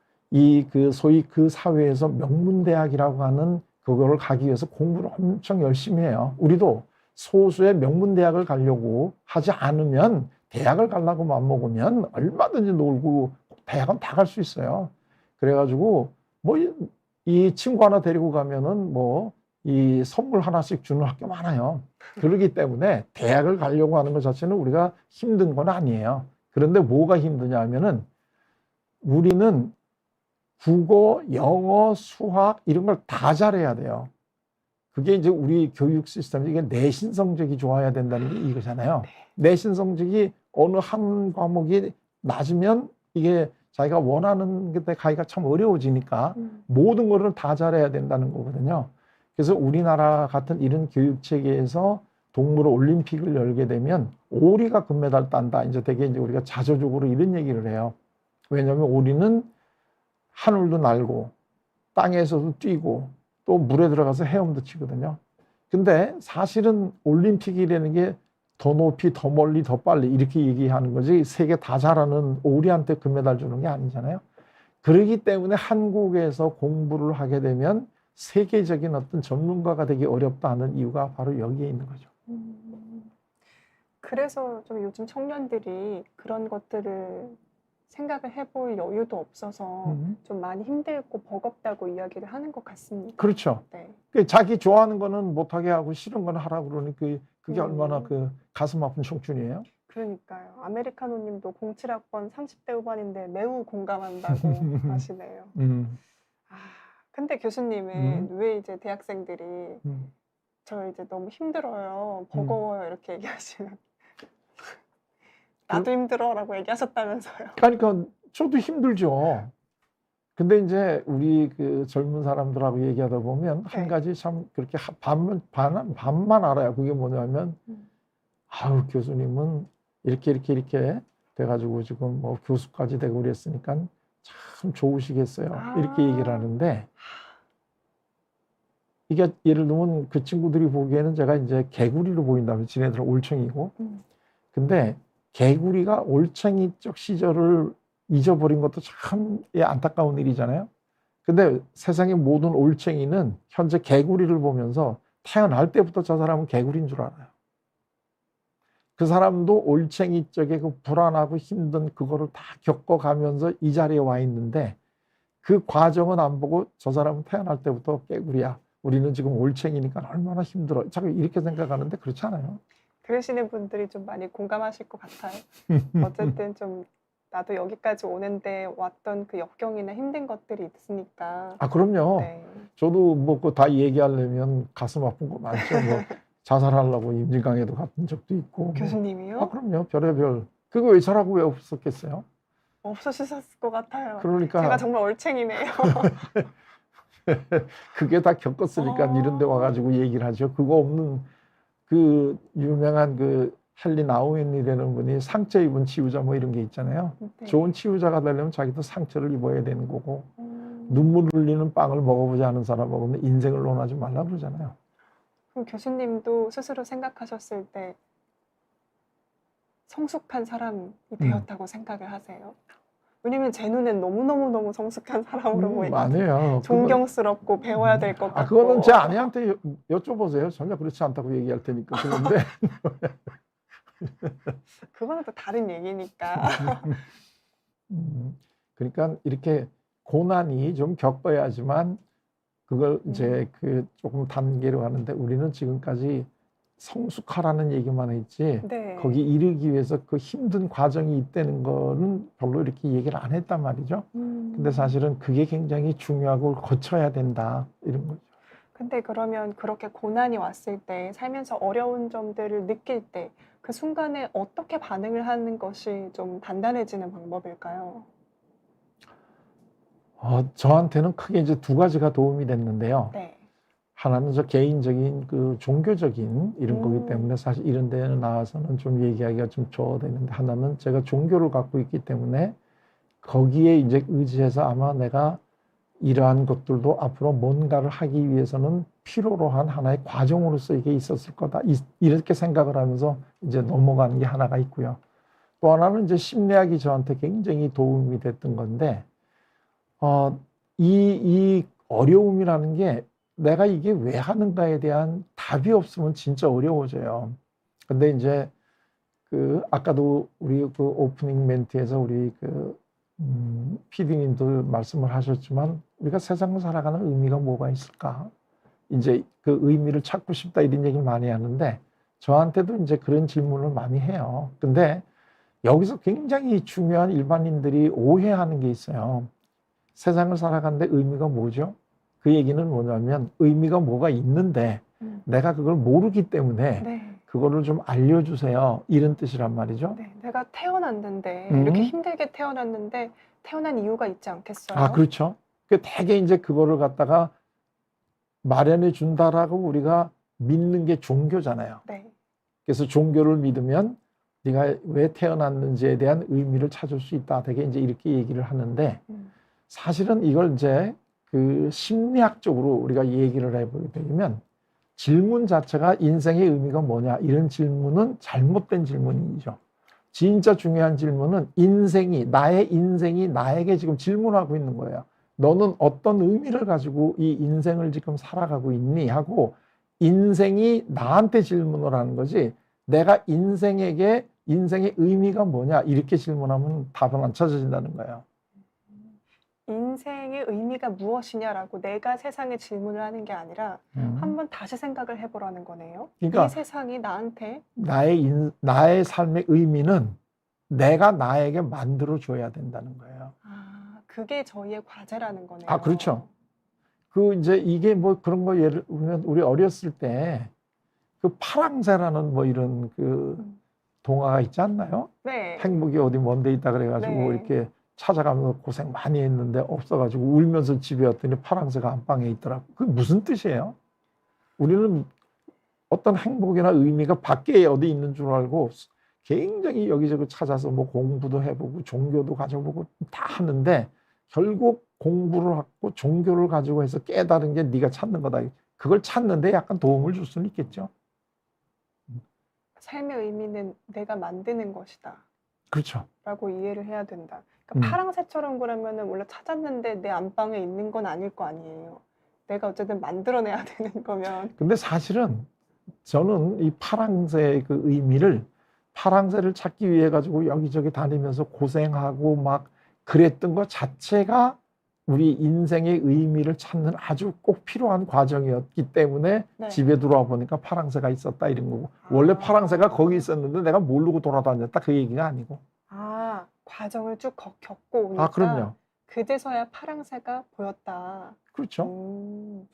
소위 그 사회에서 명문대학이라고 하는 그거를 가기 위해서 공부를 엄청 열심히 해요. 우리도 소수의 명문대학을 가려고 하지 않으면 대학을 가려고 마음먹으면 얼마든지 놀고 대학은 다 갈 수 있어요. 그래가지고 이 친구 하나 데리고 가면은 이 선물 하나씩 주는 학교 많아요. 그렇기 때문에 대학을 가려고 하는 것 자체는 우리가 힘든 건 아니에요. 그런데 뭐가 힘드냐 하면은 우리는 국어, 영어, 수학 이런 걸 다 잘해야 돼요. 그게 이제 우리 교육 시스템, 이게 내신 성적이 좋아야 된다는 게 이거잖아요. 내신 성적이 어느 한 과목이 낮으면 이게 자기가 원하는 데 가기가 참 어려워지니까 모든 거를 다 잘해야 된다는 거거든요. 그래서 우리나라 같은 이런 교육 체계에서 동물 올림픽을 열게 되면 오리가 금메달 딴다. 이제 되게 이제 우리가 자조적으로 이런 얘기를 해요. 왜냐하면 우리는 하늘도 날고 땅에서도 뛰고 또 물에 들어가서 헤엄도 치거든요. 근데 사실은 올림픽이라는 게 더 높이, 더 멀리, 더 빨리 이렇게 얘기하는 거지 세계 다 잘하는 우리한테 금메달 주는 게 아니잖아요. 그렇기 때문에 한국에서 공부를 하게 되면 세계적인 어떤 전문가가 되기 어렵다는 이유가 바로 여기에 있는 거죠. 그래서 좀 요즘 청년들이 그런 것들을 생각을 해볼 여유도 없어서 좀 많이 힘들고 버겁다고 이야기를 하는 것 같습니다. 그렇죠. 네. 자기 좋아하는 거는 못하게 하고 싫은 건 하라고 그러니 그게 얼마나 음. 그 가슴 아픈 청춘이에요. 그러니까요. 아메리카노님도 07학번 30대 후반인데 매우 공감한다고 하시네요. 아, 근데 교수님은 왜 이제 대학생들이 저 이제 너무 힘들어요, 버거워요 이렇게 얘기하시면 나도 힘들어라고 얘기하셨다면서요. 그러니까 저도 힘들죠. 근데 이제 우리 그 젊은 사람들하고 얘기하다 보면 한 네. 가지 참 그렇게 반만 알아요. 그게 뭐냐면 아우 교수님은 이렇게 돼가지고 지금 뭐 교수까지 되고 그랬으니까 참 좋으시겠어요. 이렇게 얘기를 하는데 이게 예를 들면 그 친구들이 보기에는 제가 이제 개구리로 보인다면 지네들은 올챙이고 근데 개구리가 올챙이적 시절을 잊어버린 것도 참 안타까운 일이잖아요. 근데 세상의 모든 올챙이는 현재 개구리를 보면서 태어날 때부터 저 사람은 개구리인 줄 알아요. 그 사람도 올챙이 쪽에 그 불안하고 힘든 그거를 다 겪어가면서 이 자리에 와 있는데 그 과정은 안 보고 저 사람은 태어날 때부터 개구리야. 우리는 지금 올챙이니까 얼마나 힘들어. 자꾸 이렇게 생각하는데 그렇지 않아요. 그러시는 분들이 좀 많이 공감하실 것 같아요. 어쨌든 좀 나도 여기까지 오는데 왔던 그 역경이나 힘든 것들이 있으니까. 아, 그럼요. 네. 저도 뭐 그거 다 얘기하려면 가슴 아픈 거 많죠. 뭐 자살하려고 임진강에도 갔던 적도 있고. 뭐. 교수님이요? 아, 그럼요. 별의별. 그거 왜 저라고 왜 없었겠어요? 없으셨을 것 같아요. 그러니까 제가 정말 올챙이네요. 그게 다 겪었으니까 이런 데 와가지고 얘기를 하죠. 그거 없는 그 유명한 그 헨리 나우인이라는 분이 상처 입은 치유자 뭐 이런 게 있잖아요. 네. 좋은 치유자가 되려면 자기도 상처를 입어야 되는 거고 눈물 흘리는 빵을 먹어보지 않은 사람하고는 인생을 논하지 말라 그러잖아요. 그럼 교수님도 스스로 생각하셨을 때 성숙한 사람이 되었다고 생각을 하세요? 왜냐면 제 눈엔 너무 성숙한 사람으로 보이거든요. 아니에요. 존경스럽고 배워야 될 것 같고. 아, 그거는 제 아내한테 여쭤보세요. 전혀 그렇지 않다고 얘기할 테니까. 그런데 그거는 또 다른 얘기니까. 그러니까 이렇게 고난이 좀 겪어야지만 그걸 이제 그 조금 단계로 가는데 우리는 지금까지 성숙하라는 얘기만 했지 네. 거기 이르기 위해서 그 힘든 과정이 있다는 거는 별로 이렇게 얘기를 안 했단 말이죠. 근데 사실은 그게 굉장히 중요하고 거쳐야 된다 이런 거죠. 근데 그러면 그렇게 고난이 왔을 때 살면서 어려운 점들을 느낄 때 그 순간에 어떻게 반응을 하는 것이 좀 단단해지는 방법일까요? 저한테는 크게 이제 두 가지가 도움이 됐는데요. 네. 하나는 저 개인적인 그 종교적인 이런 거기 때문에 사실 이런 데 나와서는 좀 얘기하기가 좀 저되는데 하나는 제가 종교를 갖고 있기 때문에 거기에 이제 의지해서 아마 내가 이러한 것들도 앞으로 뭔가를 하기 위해서는 필요로 한 하나의 과정으로서 이게 있었을 거다. 이렇게 생각을 하면서 이제 넘어가는 게 하나가 있고요. 또 하나는 이제 심리학이 저한테 굉장히 도움이 됐던 건데, 이 어려움이라는 게 내가 이게 왜 하는가에 대한 답이 없으면 진짜 어려워져요. 근데 이제 아까도 우리 그 오프닝 멘트에서 우리 PD님도 말씀을 하셨지만 우리가 세상을 살아가는 의미가 뭐가 있을까? 이제 그 의미를 찾고 싶다 이런 얘기를 많이 하는데 저한테도 이제 그런 질문을 많이 해요. 근데 여기서 굉장히 중요한 일반인들이 오해하는 게 있어요. 세상을 살아가는데 의미가 뭐죠? 그 얘기는 뭐냐면 의미가 뭐가 있는데 내가 그걸 모르기 때문에 네. 그거를 좀 알려주세요. 이런 뜻이란 말이죠. 네. 내가 태어났는데 이렇게 힘들게 태어났는데 태어난 이유가 있지 않겠어요? 아, 그렇죠. 되게 이제 그거를 갖다가 마련해 준다라고 우리가 믿는 게 종교잖아요. 네. 그래서 종교를 믿으면 네가 왜 태어났는지에 대한 의미를 찾을 수 있다. 되게 이제 이렇게 얘기를 하는데 사실은 이걸 이제 그 심리학적으로 우리가 얘기를 해보게 되면 질문 자체가 인생의 의미가 뭐냐 이런 질문은 잘못된 질문이죠. 진짜 중요한 질문은 나의 인생이 나에게 지금 질문하고 있는 거예요. 너는 어떤 의미를 가지고 이 인생을 지금 살아가고 있니? 하고 인생이 나한테 질문을 하는 거지 내가 인생의 의미가 뭐냐 이렇게 질문하면 답은 안 찾아진다는 거예요. 인생의 의미가 무엇이냐라고 내가 세상에 질문을 하는 게 아니라 한번 다시 생각을 해보라는 거네요. 그러니까 이 세상이 나한테 나의 삶의 의미는 내가 나에게 만들어줘야 된다는 거예요. 그게 저희의 과제라는 거네요. 아, 그렇죠. 이제 이게 뭐 그런 거 예를 들면 우리 어렸을 때 그 파랑새라는 뭐 이런 그 동화가 있지 않나요? 네. 행복이 어디 먼 데 있다 그래가지고 네. 이렇게 찾아가면서 고생 많이 했는데 없어가지고 울면서 집에 왔더니 파랑새가 안방에 있더라고. 그게 무슨 뜻이에요? 우리는 어떤 행복이나 의미가 밖에 어디 있는 줄 알고 굉장히 여기저기 찾아서 뭐 공부도 해보고 종교도 가져보고 다 하는데 결국 공부를 하고 종교를 가지고 해서 깨달은 게 네가 찾는 거다. 그걸 찾는데 약간 도움을 줄 수는 있겠죠. 삶의 의미는 내가 만드는 것이다. 그렇죠. 라고 이해를 해야 된다. 그러니까 파랑새처럼 그러면은 원래 찾았는데 내 안방에 있는 건 아닐 거 아니에요. 내가 어쨌든 만들어내야 되는 거면. 근데 사실은 저는 이 파랑새의 그 의미를 파랑새를 찾기 위해 가지고 여기저기 다니면서 고생하고 막 그랬던 것 자체가 우리 인생의 의미를 찾는 아주 꼭 필요한 과정이었기 때문에 네. 집에 들어와 보니까 파랑새가 있었다 이런 거고 원래 파랑새가 거기 있었는데 내가 모르고 돌아다녔다 그 얘기가 아니고 과정을 쭉 겪고 오니까 그럼요. 그제서야 파랑새가 보였다. 그렇죠.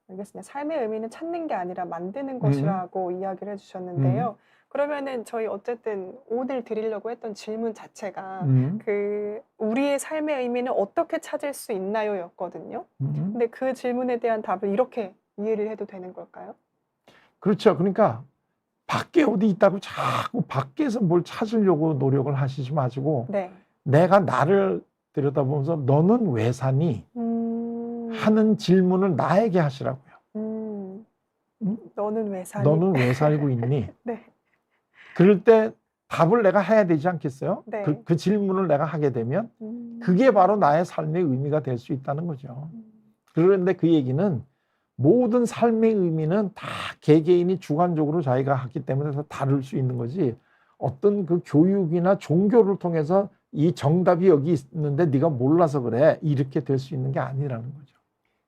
알겠습니다. 삶의 의미는 찾는 게 아니라 만드는 것이라고 이야기를 해주셨는데요. 그러면은 저희 어쨌든 오늘 드리려고 했던 질문 자체가 그 우리의 삶의 의미는 어떻게 찾을 수 있나요? 였거든요. 근데 그 질문에 대한 답을 이렇게 이해를 해도 되는 걸까요? 그렇죠. 그러니까 밖에 어디 있다고 자꾸 밖에서 뭘 찾으려고 노력을 하시지 마시고 네. 내가 나를 들여다보면서 너는 왜 사니? 하는 질문을 나에게 하시라고요. 너는 왜 사니? 너는 왜 살고 있니? 네. 그럴 때 답을 내가 해야 되지 않겠어요? 네. 그 질문을 내가 하게 되면 그게 바로 나의 삶의 의미가 될 수 있다는 거죠. 그런데 그 얘기는 모든 삶의 의미는 다 개개인이 주관적으로 자기가 하기 때문에 다 다를 수 있는 거지 어떤 그 교육이나 종교를 통해서 이 정답이 여기 있는데 네가 몰라서 그래 이렇게 될 수 있는 게 아니라는 거죠.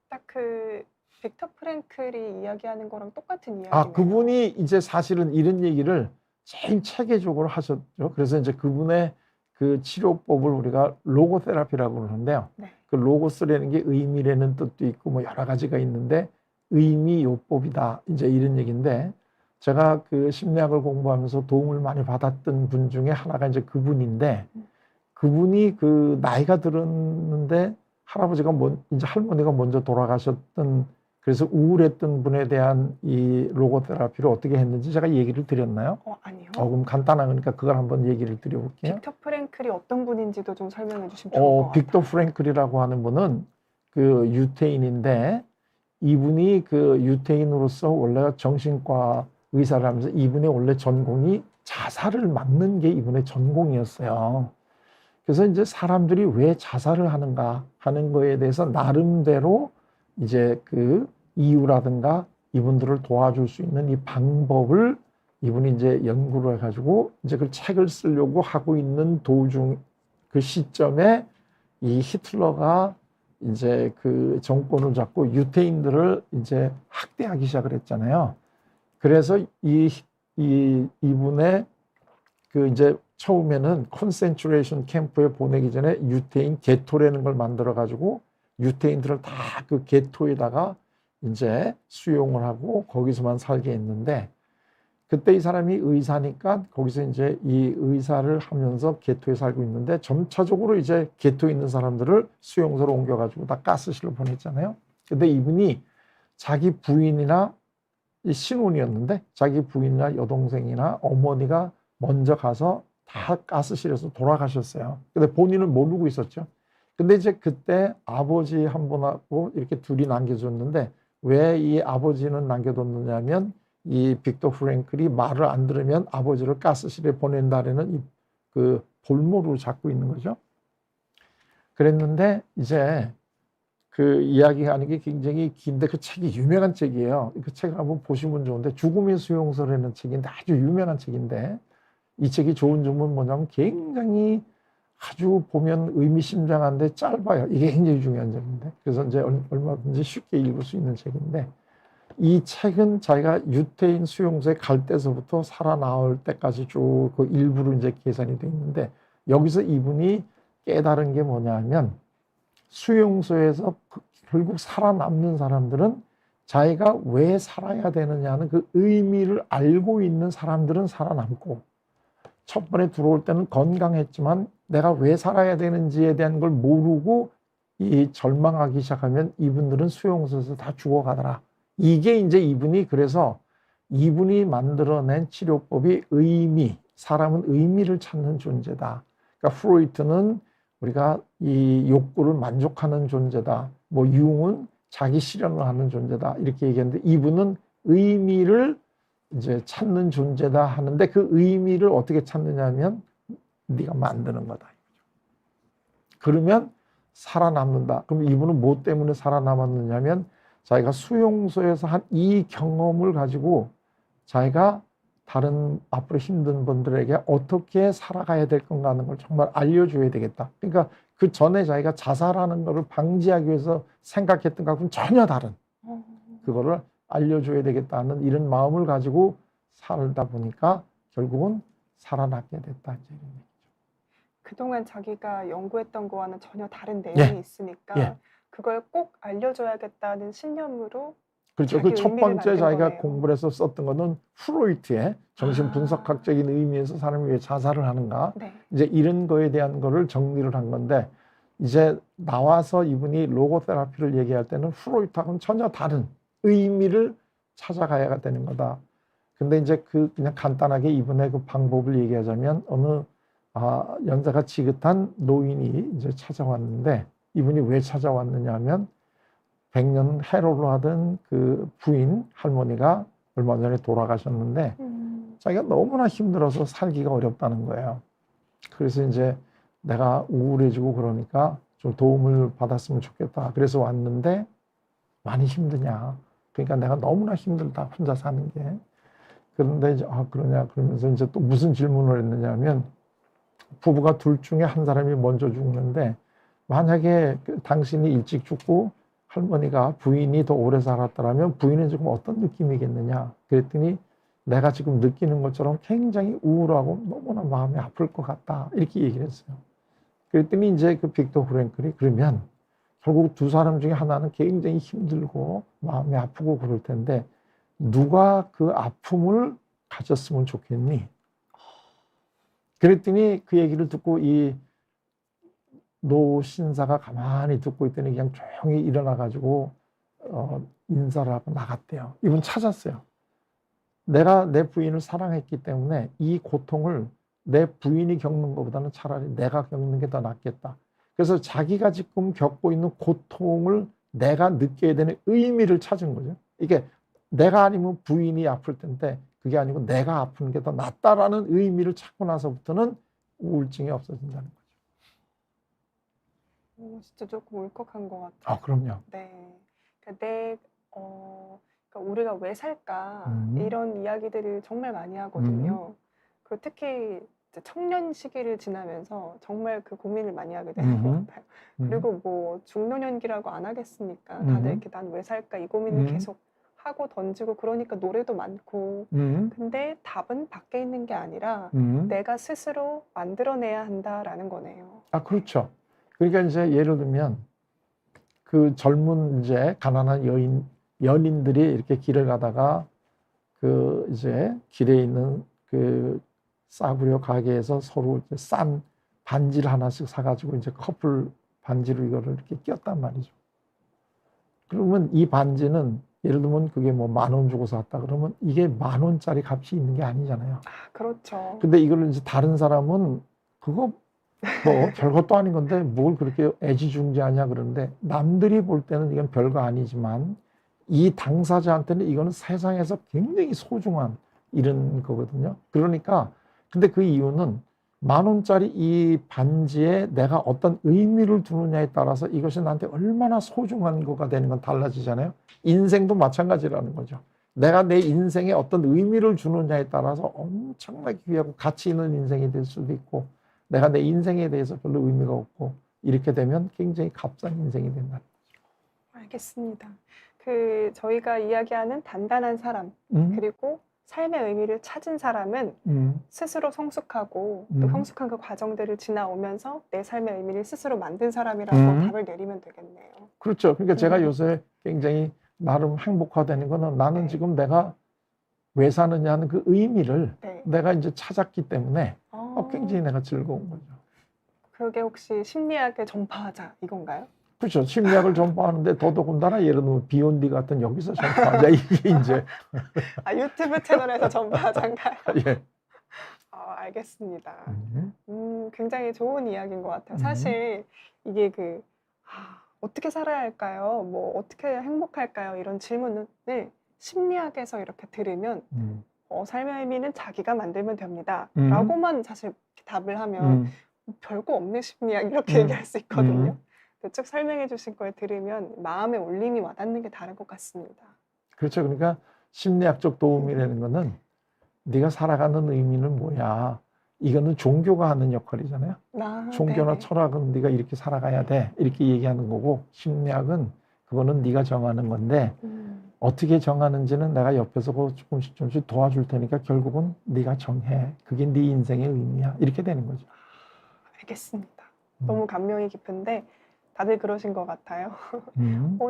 딱 그 빅터 프랭클이 이야기하는 거랑 똑같은 이야기네요. 그분이 이제 사실은 이런 얘기를 제일 체계적으로 하셨죠. 그래서 이제 그분의 그 치료법을 우리가 로고테라피라고 그러는데요. 네. 그 로고스라는 게 의미라는 뜻도 있고 뭐 여러 가지가 있는데 의미요법이다. 이제 이런 얘기인데 제가 그 심리학을 공부하면서 도움을 많이 받았던 분 중에 하나가 이제 그분인데 그분이 그 나이가 들었는데 할아버지가 이제 할머니가 먼저 돌아가셨던 그래서 우울했던 분에 대한 이 로고테라피를 어떻게 했는지 제가 얘기를 드렸나요? 아니요. 그럼 간단하니까 그걸 한번 얘기를 드려볼게요. 빅터 프랭클이 어떤 분인지도 좀 설명해 주시면 좋을 것 같아요. 빅터 프랭클이라고 하는 분은 그 유태인인데 이분이 그 유태인으로서 원래 정신과 의사를 하면서 이분의 원래 전공이 자살을 막는 게 이분의 전공이었어요. 그래서 이제 사람들이 왜 자살을 하는가 하는 거에 대해서 나름대로 이제 그 이유라든가 이분들을 도와줄 수 있는 이 방법을 이분이 이제 연구를 해가지고 이제 그 책을 쓰려고 하고 있는 도중 그 시점에 이 히틀러가 이제 그 정권을 잡고 유태인들을 이제 학대하기 시작을 했잖아요. 그래서 이분의 그 이제 처음에는 콘센트레이션 캠프에 보내기 전에 유태인 게토라는 걸 만들어 가지고 유태인들을 다 그 게토에다가 이제 수용을 하고 거기서만 살게 했는데 그때 이 사람이 의사니까 거기서 이제 이 의사를 하면서 게토에 살고 있는데 점차적으로 이제 게토에 있는 사람들을 수용소로 옮겨가지고 다 가스실로 보냈잖아요. 근데 이분이 자기 부인이나 신혼이었는데 자기 부인이나 여동생이나 어머니가 먼저 가서 다 가스실에서 돌아가셨어요. 근데 본인은 모르고 있었죠. 근데 이제 그때 아버지 한 분하고 이렇게 둘이 남겨줬는데 왜 이 아버지는 남겨뒀느냐면 이 빅터 프랭클이 말을 안 들으면 아버지를 가스실에 보낸다라는 그 볼모를 잡고 있는 거죠. 그랬는데 이제 그 이야기하는 게 굉장히 긴데 그 책이 유명한 책이에요. 그 책을 한번 보시면 좋은데 죽음의 수용소라는 책인데 아주 유명한 책인데 이 책이 좋은 점은 뭐냐면 굉장히 아주 보면 의미심장한데 짧아요. 이게 굉장히 중요한 점인데 그래서 이제 얼마든지 쉽게 읽을 수 있는 책인데 이 책은 자기가 유태인 수용소에 갈 때서부터 살아나올 때까지 쭉 그 일부로 이제 계산이 돼 있는데 여기서 이분이 깨달은 게 뭐냐면 수용소에서 결국 살아남는 사람들은 자기가 왜 살아야 되느냐는 그 의미를 알고 있는 사람들은 살아남고 첫 번에 들어올 때는 건강했지만 내가 왜 살아야 되는지에 대한 걸 모르고 이 절망하기 시작하면 이분들은 수용소에서 다 죽어가더라. 이게 이제 이분이 그래서 이분이 만들어낸 치료법이 의미, 사람은 의미를 찾는 존재다. 그러니까 프로이트는 우리가 이 욕구를 만족하는 존재다. 뭐 융은 자기 실현을 하는 존재다. 이렇게 얘기했는데 이분은 의미를 이제 찾는 존재다 하는데 그 의미를 어떻게 찾느냐 하면 네가 만드는 거다. 그러면 살아남는다. 그럼 이분은 뭐 때문에 살아남았느냐면 자기가 수용소에서 한 이 경험을 가지고 자기가 다른 앞으로 힘든 분들에게 어떻게 살아가야 될 건가 하는 걸 정말 알려줘야 되겠다. 그러니까 그 전에 자기가 자살하는 것을 방지하기 위해서 생각했던 것과는 전혀 다른 그거를 알려줘야 되겠다는 이런 마음을 가지고 살다 보니까 결국은 살아남게 됐다. 이제 이런 얘기죠. 그동안 자기가 연구했던 거와는 전혀 다른 예. 내용이 있으니까 예. 그걸 꼭 알려줘야겠다는 신념으로 그렇죠. 자기 그 첫 의미를 번째 만든 자기가 거네요. 공부를 해서 썼던 거는 프로이트의 정신분석학적인 의미에서 사람이 왜 자살을 하는가 네. 이제 이런 거에 대한 거를 정리를 한 건데 이제 나와서 이분이 로고테라피를 얘기할 때는 프로이트하고는 전혀 다른 의미를 찾아가야 되는 거다. 근데 이제 그냥 간단하게 이분의 그 방법을 얘기하자면 어느 연세가 지긋한 노인이 이제 찾아왔는데 이분이 왜 찾아왔느냐 하면 100년 해로를 하던 그 부인 할머니가 얼마 전에 돌아가셨는데 자기가 너무나 힘들어서 살기가 어렵다는 거예요. 그래서 이제 내가 우울해지고 그러니까 좀 도움을 받았으면 좋겠다. 그래서 왔는데 많이 힘드냐. 그러니까 내가 너무나 힘들다. 혼자 사는 게. 그런데 이제 그러냐 그러면서 이제 또 무슨 질문을 했느냐 하면 부부가 둘 중에 한 사람이 먼저 죽는데 만약에 당신이 일찍 죽고 할머니가 부인이 더 오래 살았더라면 부인은 지금 어떤 느낌이겠느냐 그랬더니 내가 지금 느끼는 것처럼 굉장히 우울하고 너무나 마음이 아플 것 같다 이렇게 얘기를 했어요. 그랬더니 이제 그 빅터 프랭클이 그러면 결국 두 사람 중에 하나는 굉장히 힘들고 마음이 아프고 그럴 텐데 누가 그 아픔을 가졌으면 좋겠니? 그랬더니 그 얘기를 듣고 이 노 신사가 가만히 듣고 있더니 그냥 조용히 일어나가지고 인사를 하고 나갔대요. 이분 찾았어요. 내가 내 부인을 사랑했기 때문에 이 고통을 내 부인이 겪는 것보다는 차라리 내가 겪는 게 더 낫겠다. 그래서 자기가 지금 겪고 있는 고통을 내가 느껴야 되는 의미를 찾은 거죠. 이게 내가 아니면 부인이 아플 텐데 그게 아니고 내가 아픈 게 더 낫다라는 의미를 찾고 나서부터는 우울증이 없어진다는 거죠. 진짜 조금 울컥한 것 같아요. 그럼요. 네. 그러니까 그러니까 우리가 왜 살까 이런 이야기들을 정말 많이 하거든요. 그리고 특히 이제 청년 시기를 지나면서 정말 그 고민을 많이 하게 되는 것 같아요. 그리고 뭐 중노년기라고 안 하겠습니까? 다들 이렇게 난 왜 살까 이 고민을 계속 하고 던지고 그러니까 노래도 많고 근데 답은 밖에 있는 게 아니라 내가 스스로 만들어내야 한다라는 거네요. 그렇죠. 그러니까 이제 예를 들면 그 젊은 이제 가난한 연인들이 이렇게 길을 가다가 그 이제 길에 있는 그 싸구려 가게에서 서로 이제 싼 반지를 하나씩 사가지고 이제 커플 반지로 이거를 이렇게 꼈단 말이죠. 그러면 이 반지는 예를 들면 그게 뭐 10,000원 주고 샀다 그러면 이게 10,000원짜리 값이 있는 게 아니잖아요. 아, 그렇죠. 근데 이걸 이제 다른 사람은 그거 뭐 별것도 아닌 건데 뭘 그렇게 애지중지하냐 그러는데 남들이 볼 때는 이건 별거 아니지만 이 당사자한테는 이거는 세상에서 굉장히 소중한 이런 거거든요. 그러니까 근데 그 이유는 10,000원짜리 이 반지에 내가 어떤 의미를 두느냐에 따라서 이것이 나한테 얼마나 소중한 거가 되는 건 달라지잖아요. 인생도 마찬가지라는 거죠. 내가 내 인생에 어떤 의미를 주느냐에 따라서 엄청나게 귀하고 가치 있는 인생이 될 수도 있고 내가 내 인생에 대해서 별로 의미가 없고 이렇게 되면 굉장히 값싼 인생이 된다. 알겠습니다. 저희가 이야기하는 단단한 사람, 그리고 삶의 의미를 찾은 사람은 스스로 성숙하고 또 성숙한 그 과정들을 지나오면서 내 삶의 의미를 스스로 만든 사람이라고 답을 내리면 되겠네요. 그렇죠. 그러니까 제가 요새 굉장히 나름 행복하다는 거는 나는 네. 지금 내가 왜 사느냐는 그 의미를 네. 내가 이제 찾았기 때문에 굉장히 내가 즐거운 거죠. 그게 혹시 심리학을 전파하자 이건가요? 그렇죠. 심리학을 전파하는데 더더군다나 예를 들면 비욘디 같은 여기서 전파하자 이게 이제 아, 유튜브 채널에서 전파하자인가요? 예. 알겠습니다. 굉장히 좋은 이야기인 것 같아요. 사실 이게 어떻게 살아야 할까요? 뭐 어떻게 행복할까요? 이런 질문을 심리학에서 이렇게 들으면 삶의 의미는 자기가 만들면 됩니다. 라고만 사실 답을 하면 별거 없는 심리학 이렇게 얘기할 수 있거든요. 쭉 설명해 주신 걸 들으면 마음의 울림이 와닿는 게 다른 것 같습니다. 그렇죠. 그러니까 심리학적 도움이라는 거는 네가 살아가는 의미는 뭐야. 이거는 종교가 하는 역할이잖아요. 종교나 네네. 철학은 네가 이렇게 살아가야 돼. 이렇게 얘기하는 거고 심리학은 그거는 네가 정하는 건데 어떻게 정하는지는 내가 옆에서 조금씩 도와줄 테니까 결국은 네가 정해. 그게 네 인생의 의미야. 이렇게 되는 거죠. 알겠습니다. 너무 감명이 깊은데 다들 그러신 것 같아요.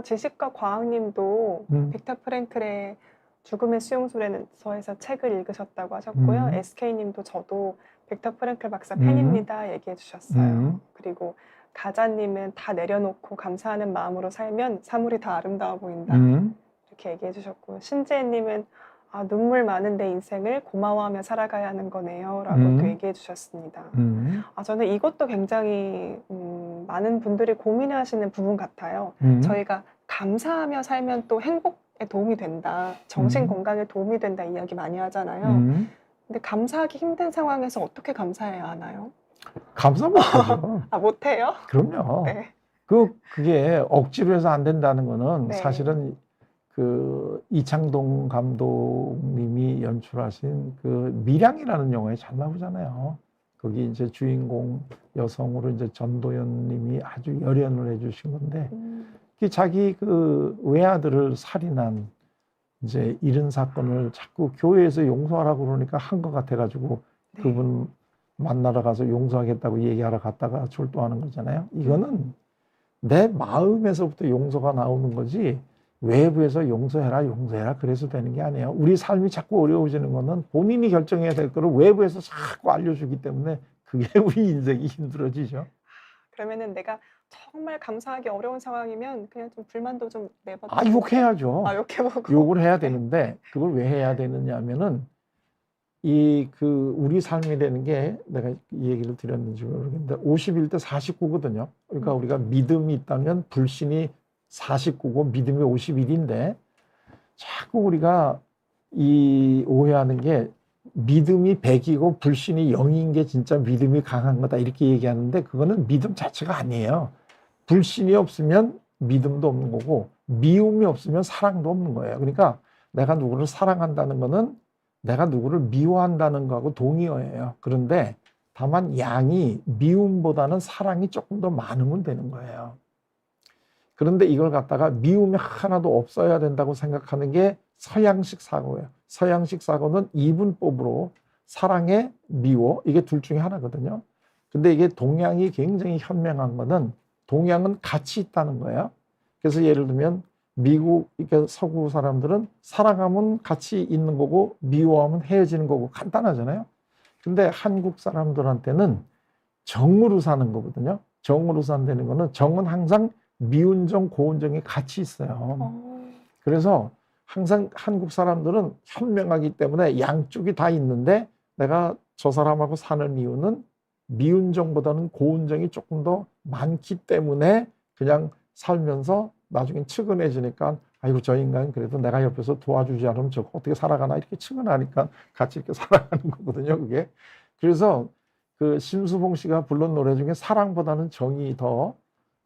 지식과 과학님도 빅터 프랭클의 죽음의 수용소에서 책을 읽으셨다고 하셨고요. SK님도 저도 빅터 프랭클 박사 팬입니다 얘기해 주셨어요. 그리고 가자님은 다 내려놓고 감사하는 마음으로 살면 사물이 다 아름다워 보인다 이렇게 얘기해 주셨고 신재님은 눈물 많은 내 인생을 고마워하며 살아가야 하는 거네요 라고 또 얘기해 주셨습니다. 저는 이것도 굉장히 많은 분들이 고민하시는 부분 같아요. 저희가 감사하며 살면 또 행복에 도움이 된다, 정신 건강에 도움이 된다 이야기 많이 하잖아요. 근데 감사하기 힘든 상황에서 어떻게 감사해야 하나요? 감사 못하죠. 못해요? 그럼요. 네. 그게 억지로 해서 안 된다는 거는 네. 사실은 그 이창동 감독님이 연출하신 그 밀양이라는 영화에 잘 나오잖아요. 거기 이제 주인공 여성으로 이제 전도연님이 아주 열연을 해주신 건데, 자기 그 외아들을 살인한 이제 이런 사건을 자꾸 교회에서 용서하라고 그러니까 한 것 같아가지고 그분 만나러 가서 용서하겠다고 얘기하러 갔다가 출두하는 거잖아요. 이거는 내 마음에서부터 용서가 나오는 거지 외부에서 용서해라 그래서 되는 게 아니에요. 우리 삶이 자꾸 어려워지는 거는 본인이 결정해야 될 거를 외부에서 자꾸 알려주기 때문에 그게 우리 인생이 힘들어지죠. 그러면은 내가 정말 감사하기 어려운 상황이면 그냥 좀 불만도 좀 내버려. 욕해야죠. 욕해보고. 욕을 해야 되는데 그걸 왜 해야 되느냐 하면은 우리 삶이 되는 게 내가 이 얘기를 드렸는지 모르겠는데 51대 49거든요. 그러니까 우리가 믿음이 있다면 불신이 49고 믿음이 51인데 자꾸 우리가 오해하는 게 믿음이 100이고 불신이 0인 게 진짜 믿음이 강한 거다 이렇게 얘기하는데 그거는 믿음 자체가 아니에요. 불신이 없으면 믿음도 없는 거고 미움이 없으면 사랑도 없는 거예요. 그러니까 내가 누구를 사랑한다는 거는 내가 누구를 미워한다는 거하고 동의어예요. 그런데 다만 양이 미움보다는 사랑이 조금 더 많으면 되는 거예요. 그런데 이걸 갖다가 미움이 하나도 없어야 된다고 생각하는 게 서양식 사고예요. 서양식 사고는 이분법으로 사랑에 미워 이게 둘 중에 하나거든요. 근데 이게 동양이 굉장히 현명한 거는 동양은 같이 있다는 거예요. 그래서 예를 들면 미국 서구 사람들은 사랑하면 같이 있는 거고 미워하면 헤어지는 거고 간단하잖아요. 근데 한국 사람들한테는 정으로 사는 거거든요. 정으로 산다는 거는 정은 항상 미운 정, 고운 정이 같이 있어요. 그래서 항상 한국 사람들은 현명하기 때문에 양쪽이 다 있는데 내가 저 사람하고 사는 이유는 미운정보다는 고운정이 조금 더 많기 때문에 그냥 살면서 나중엔 측은해지니까 아이고 저 인간 그래도 내가 옆에서 도와주지 않으면 저거 어떻게 살아가나 이렇게 측은하니까 같이 이렇게 살아가는 거거든요, 그게. 그래서 그 심수봉 씨가 불른 노래 중에 사랑보다는 정이 더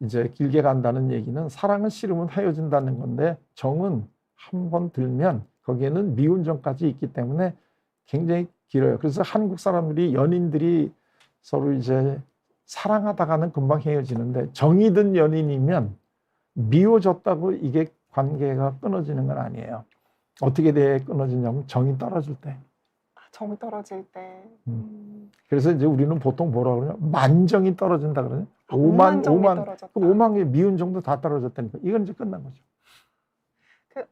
이제 길게 간다는 얘기는 사랑은 싫으면 헤어진다는 건데 정은 한 번 들면 거기에는 미운 정까지 있기 때문에 굉장히 길어요. 그래서 한국 사람들이 연인들이 서로 이제 사랑하다가는 금방 헤어지는데 정이 든 연인이면 미워졌다고 이게 관계가 끊어지는 건 아니에요. 어떻게 돼 끊어지냐면 정이 떨어질 때. 정 떨어질 때. 그래서 이제 우리는 보통 뭐라 그러냐? 만정이 떨어진다 그러냐? 오만정이 5만, 떨어졌다. 그 5만 개 미운 정도 다 떨어졌다니까. 이건 이제 끝난 거죠. 그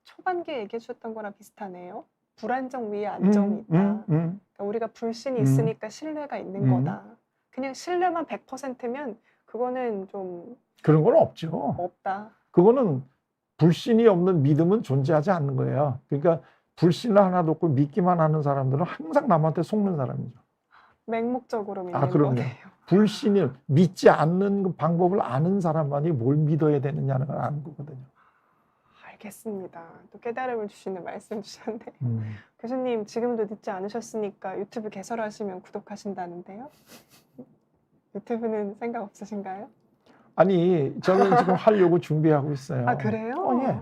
초반기에 얘기해 주셨던 거랑 비슷하네요. 불안정 위에 안정이 있다. 그러니까 우리가 불신이 있으니까 신뢰가 있는 거다. 그냥 신뢰만 100%면 그거는 좀 그런 건 없죠. 없다. 그거는 불신이 없는 믿음은 존재하지 않는 거예요. 그러니까 불신을 하나도 없고 믿기만 하는 사람들은 항상 남한테 속는 사람이죠. 맹목적으로 믿는 그럼요. 거네요. 불신이 믿지 않는 그 방법을 아는 사람만이 뭘 믿어야 되느냐는 걸 아는 거거든요. 알겠습니다. 또 깨달음을 주시는 말씀 주셨네요. 교수님 지금도 늦지 않으셨으니까 유튜브 개설하시면 구독하신다는데요. 유튜브는 생각 없으신가요? 아니 저는 지금 하려고 준비하고 있어요. 아 그래요? 예.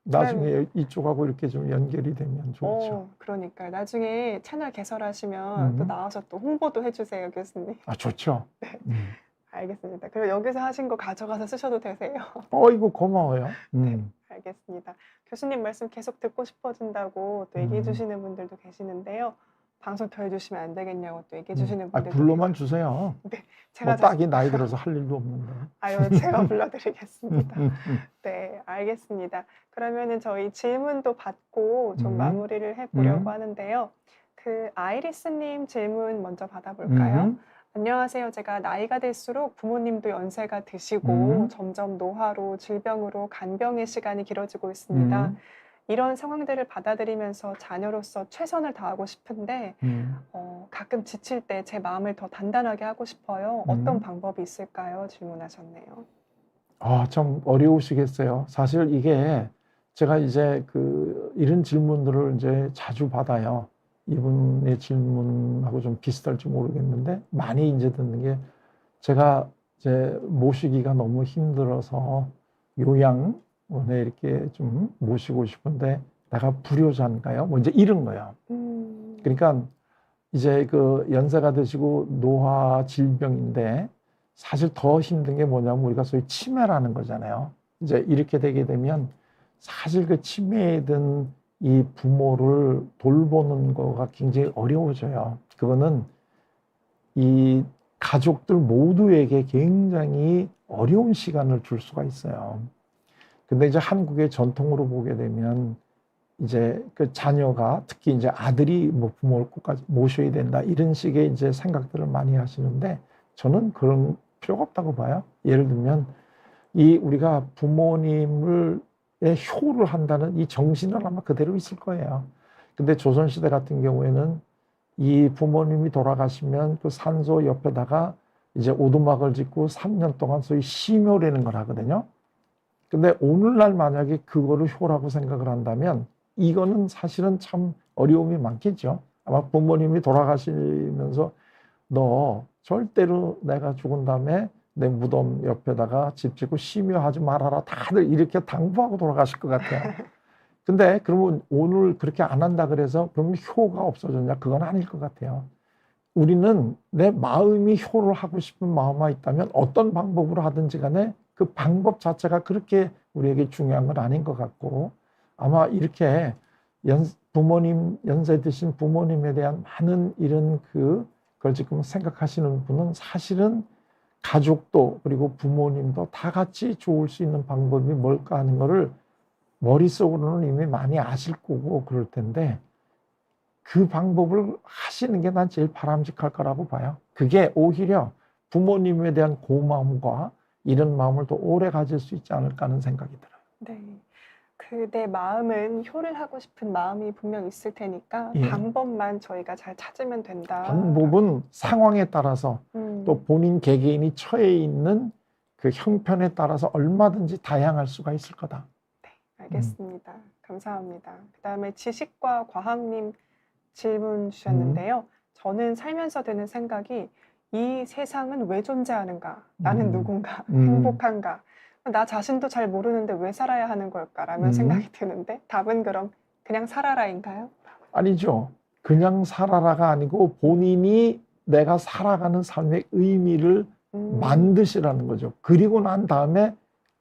나중에 이쪽하고 이렇게 좀 연결이 되면 좋죠. 그러니까요. 나중에 채널 개설하시면 또 나와서 또 홍보도 해주세요, 교수님. 좋죠. 네. 알겠습니다. 그리고 여기서 하신 거 가져가서 쓰셔도 되세요. 이거 고마워요. 네, 알겠습니다. 교수님 말씀 계속 듣고 싶어진다고 또 얘기해 주시는 분들도 계시는데요. 방송 더 해주시면 안 되겠냐고 또 얘기해 주시는 분들도 불러만 주세요. 네, 제가 딱히 나이 들어서 할 일도 없는데. 제가 불러드리겠습니다. 네, 알겠습니다. 그러면은 저희 질문도 받고 좀 마무리를 해보려고 하는데요. 그 아이리스님 질문 먼저 받아볼까요? 안녕하세요. 제가 나이가 들수록 부모님도 연세가 드시고 점점 노화로 질병으로 간병의 시간이 길어지고 있습니다. 이런 상황들을 받아들이면서 자녀로서 최선을 다하고 싶은데 가끔 지칠 때 제 마음을 더 단단하게 하고 싶어요. 어떤 방법이 있을까요? 질문하셨네요. 좀 어려우시겠어요. 사실 이게 제가 이제 이런 질문들을 이제 자주 받아요. 이분의 질문하고 좀 비슷할지 모르겠는데 많이 이제 듣는 게 제가 이제 모시기가 너무 힘들어서 요양원에 이렇게 좀 모시고 싶은데 내가 불효자인가요? 뭐 이제 이런 거예요. 그러니까 이제 연세가 드시고 노화 질병인데 사실 더 힘든 게 뭐냐면 우리가 소위 치매라는 거잖아요. 이제 이렇게 되게 되면 사실 그 치매에 든 이 부모를 돌보는 거가 굉장히 어려워져요. 그거는 이 가족들 모두에게 굉장히 어려운 시간을 줄 수가 있어요. 근데 이제 한국의 전통으로 보게 되면 이제 그 자녀가 특히 이제 아들이 뭐 부모를 꼭까지 모셔야 된다 이런 식의 이제 생각들을 많이 하시는데 저는 그런 필요가 없다고 봐요. 예를 들면 우리가 부모님을 효를 한다는 이 정신은 아마 그대로 있을 거예요. 근데 조선시대 같은 경우에는 이 부모님이 돌아가시면 그 산소 옆에다가 이제 오두막을 짓고 3년 동안 소위 심효라는 걸 하거든요. 근데 오늘날 만약에 그거를 효라고 생각을 한다면 이거는 사실은 참 어려움이 많겠죠. 아마 부모님이 돌아가시면서 너 절대로 내가 죽은 다음에 내 무덤 옆에다가 집 짓고 심효하지 말아라 다들 이렇게 당부하고 돌아가실 것 같아요. 근데 그러면 오늘 그렇게 안 한다 그래서 그러면 효가 없어졌냐? 그건 아닐 것 같아요. 우리는 내 마음이 효를 하고 싶은 마음만 있다면 어떤 방법으로 하든지 간에 그 방법 자체가 그렇게 우리에게 중요한 건 아닌 것 같고 아마 이렇게 연세 드신 부모님에 대한 많은 이런 그걸 지금 생각하시는 분은 사실은 가족도 그리고 부모님도 다 같이 좋을 수 있는 방법이 뭘까 하는 거를 머릿속으로는 이미 많이 아실 거고 그럴 텐데 그 방법을 하시는 게 난 제일 바람직할 거라고 봐요. 그게 오히려 부모님에 대한 고마움과 이런 마음을 더 오래 가질 수 있지 않을까 하는 생각이 들어요. 네. 내 마음은 효를 하고 싶은 마음이 분명 있을 테니까 예. 방법만 저희가 잘 찾으면 된다. 방법은 상황에 따라서 또 본인 개개인이 처해 있는 그 형편에 따라서 얼마든지 다양할 수가 있을 거다. 알겠습니다. 감사합니다. 그다음에 지식과 과학님 질문 주셨는데요. 저는 살면서 드는 생각이 이 세상은 왜 존재하는가? 나는 누군가? 행복한가? 나 자신도 잘 모르는데 왜 살아야 하는 걸까라는 생각이 드는데 답은 그럼 그냥 살아라인가요? 아니죠. 그냥 살아라가 아니고 본인이 내가 살아가는 삶의 의미를 만드시라는 거죠. 그리고 난 다음에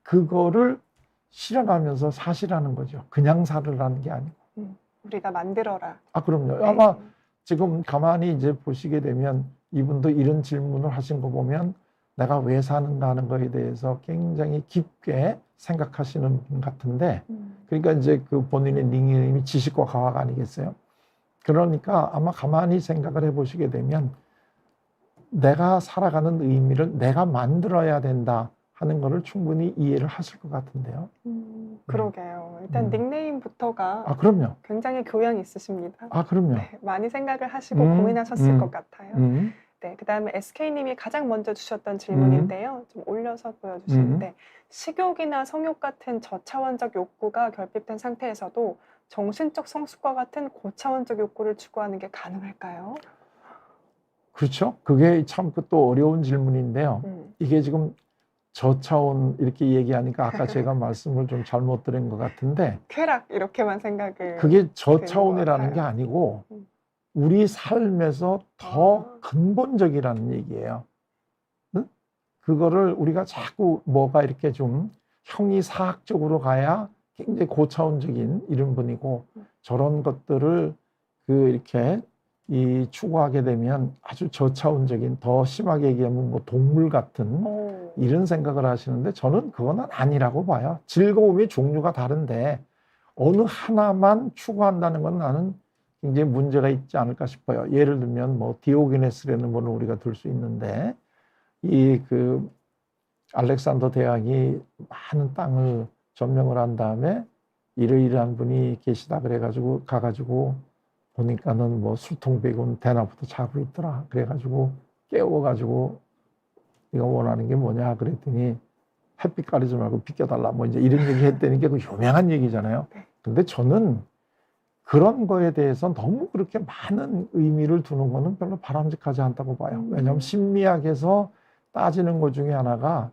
그거를 실현하면서 사시라는 거죠. 그냥 살으라는 게 아니고. 우리가 만들어라. 아, 그럼요. 네. 아마 지금 가만히 이제 보시게 되면 이분도 이런 질문을 하신 거 보면 내가 왜 사는가 하는 거에 대해서 굉장히 깊게 생각하시는 분 같은데, 그러니까 이제 그 본인의 닉네임이 지식과 과학 아니겠어요? 그러니까 아마 가만히 생각을 해보시게 되면 내가 살아가는 의미를 내가 만들어야 된다 하는 거를 충분히 이해를 하실 것 같은데요. 그러게요. 일단 닉네임부터가 아, 그럼요. 굉장히 교養있으십니다. 아, 그럼요. 네, 많이 생각을 하시고 고민하셨을 것 같아요. 네, 그다음에 SK님이 가장 먼저 주셨던 질문인데요. 좀 올려서 보여주시는데 식욕이나 성욕 같은 저차원적 욕구가 결핍된 상태에서도 정신적 성숙과 같은 고차원적 욕구를 추구하는 게 가능할까요? 그렇죠. 그게 참 또 어려운 질문인데요. 이게 지금 저차원 이렇게 얘기하니까 아까 제가 말씀을 좀 잘못 드린 것 같은데 쾌락 이렇게만 생각을 그게 저차원이라는 게 아니고 우리 삶에서 더 근본적이라는 얘기예요. 응? 그거를 우리가 자꾸 뭐가 이렇게 좀 형이사학적으로 가야 굉장히 고차원적인 이런 분이고 저런 것들을 이렇게 추구하게 되면 아주 저차원적인 더 심하게 얘기하면 뭐 동물 같은 이런 생각을 하시는데 저는 그건 아니라고 봐요. 즐거움의 종류가 다른데 어느 하나만 추구한다는 건 나는 굉장히 문제가 있지 않을까 싶어요. 예를 들면 뭐 디오게네스라는 분을 우리가 들 수 있는데 알렉산더 대왕이 많은 땅을 점령을 한 다음에 이러이러한 분이 계시다 그래가지고 가가지고 보니까는 뭐 술통백은 대나무도 자고 있더라. 그래가지고 깨워가지고 네가 원하는 게 뭐냐 그랬더니 햇빛 가리지 말고 비켜달라 뭐 이제 이런 얘기 했다는 게 그 유명한 얘기잖아요. 근데 저는 그런 거에 대해서 너무 그렇게 많은 의미를 두는 거는 별로 바람직하지 않다고 봐요. 왜냐하면 심리학에서 따지는 것 중에 하나가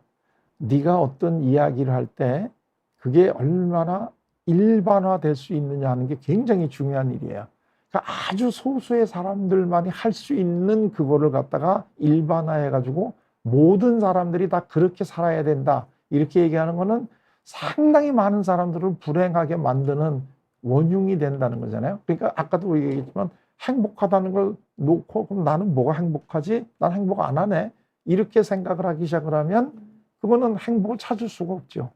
네가 어떤 이야기를 할 때 그게 얼마나 일반화될 수 있느냐 하는 게 굉장히 중요한 일이에요. 그러니까 아주 소수의 사람들만이 할 수 있는 그거를 갖다가 일반화해가지고 모든 사람들이 다 그렇게 살아야 된다 이렇게 얘기하는 거는 상당히 많은 사람들을 불행하게 만드는 원흉이 된다는 거잖아요. 그러니까 아까도 얘기했지만 행복하다는 걸 놓고 그럼 나는 뭐가 행복하지? 난 행복 안 하네. 이렇게 생각을 하기 시작을 하면 그거는 행복을 찾을 수가 없죠.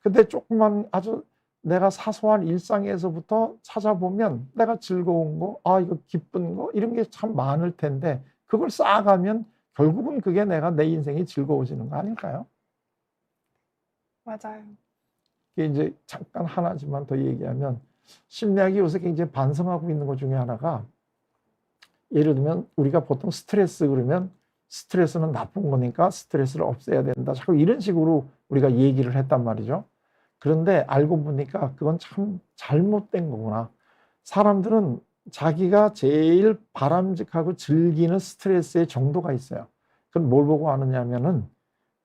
근데 조금만 아주 내가 사소한 일상에서부터 찾아보면 내가 즐거운 거, 이거 기쁜 거 이런 게 참 많을 텐데 그걸 쌓아가면 결국은 그게 내가 내 인생이 즐거워지는 거 아닐까요? 맞아요. 이게 이제 잠깐 하나지만 더 얘기하면 심리학이 요새 굉장히 반성하고 있는 것 중에 하나가 예를 들면 우리가 보통 스트레스 그러면 스트레스는 나쁜 거니까 스트레스를 없애야 된다. 자꾸 이런 식으로 우리가 얘기를 했단 말이죠. 그런데 알고 보니까 그건 참 잘못된 거구나. 사람들은 자기가 제일 바람직하고 즐기는 스트레스의 정도가 있어요. 그건 뭘 보고 아느냐면은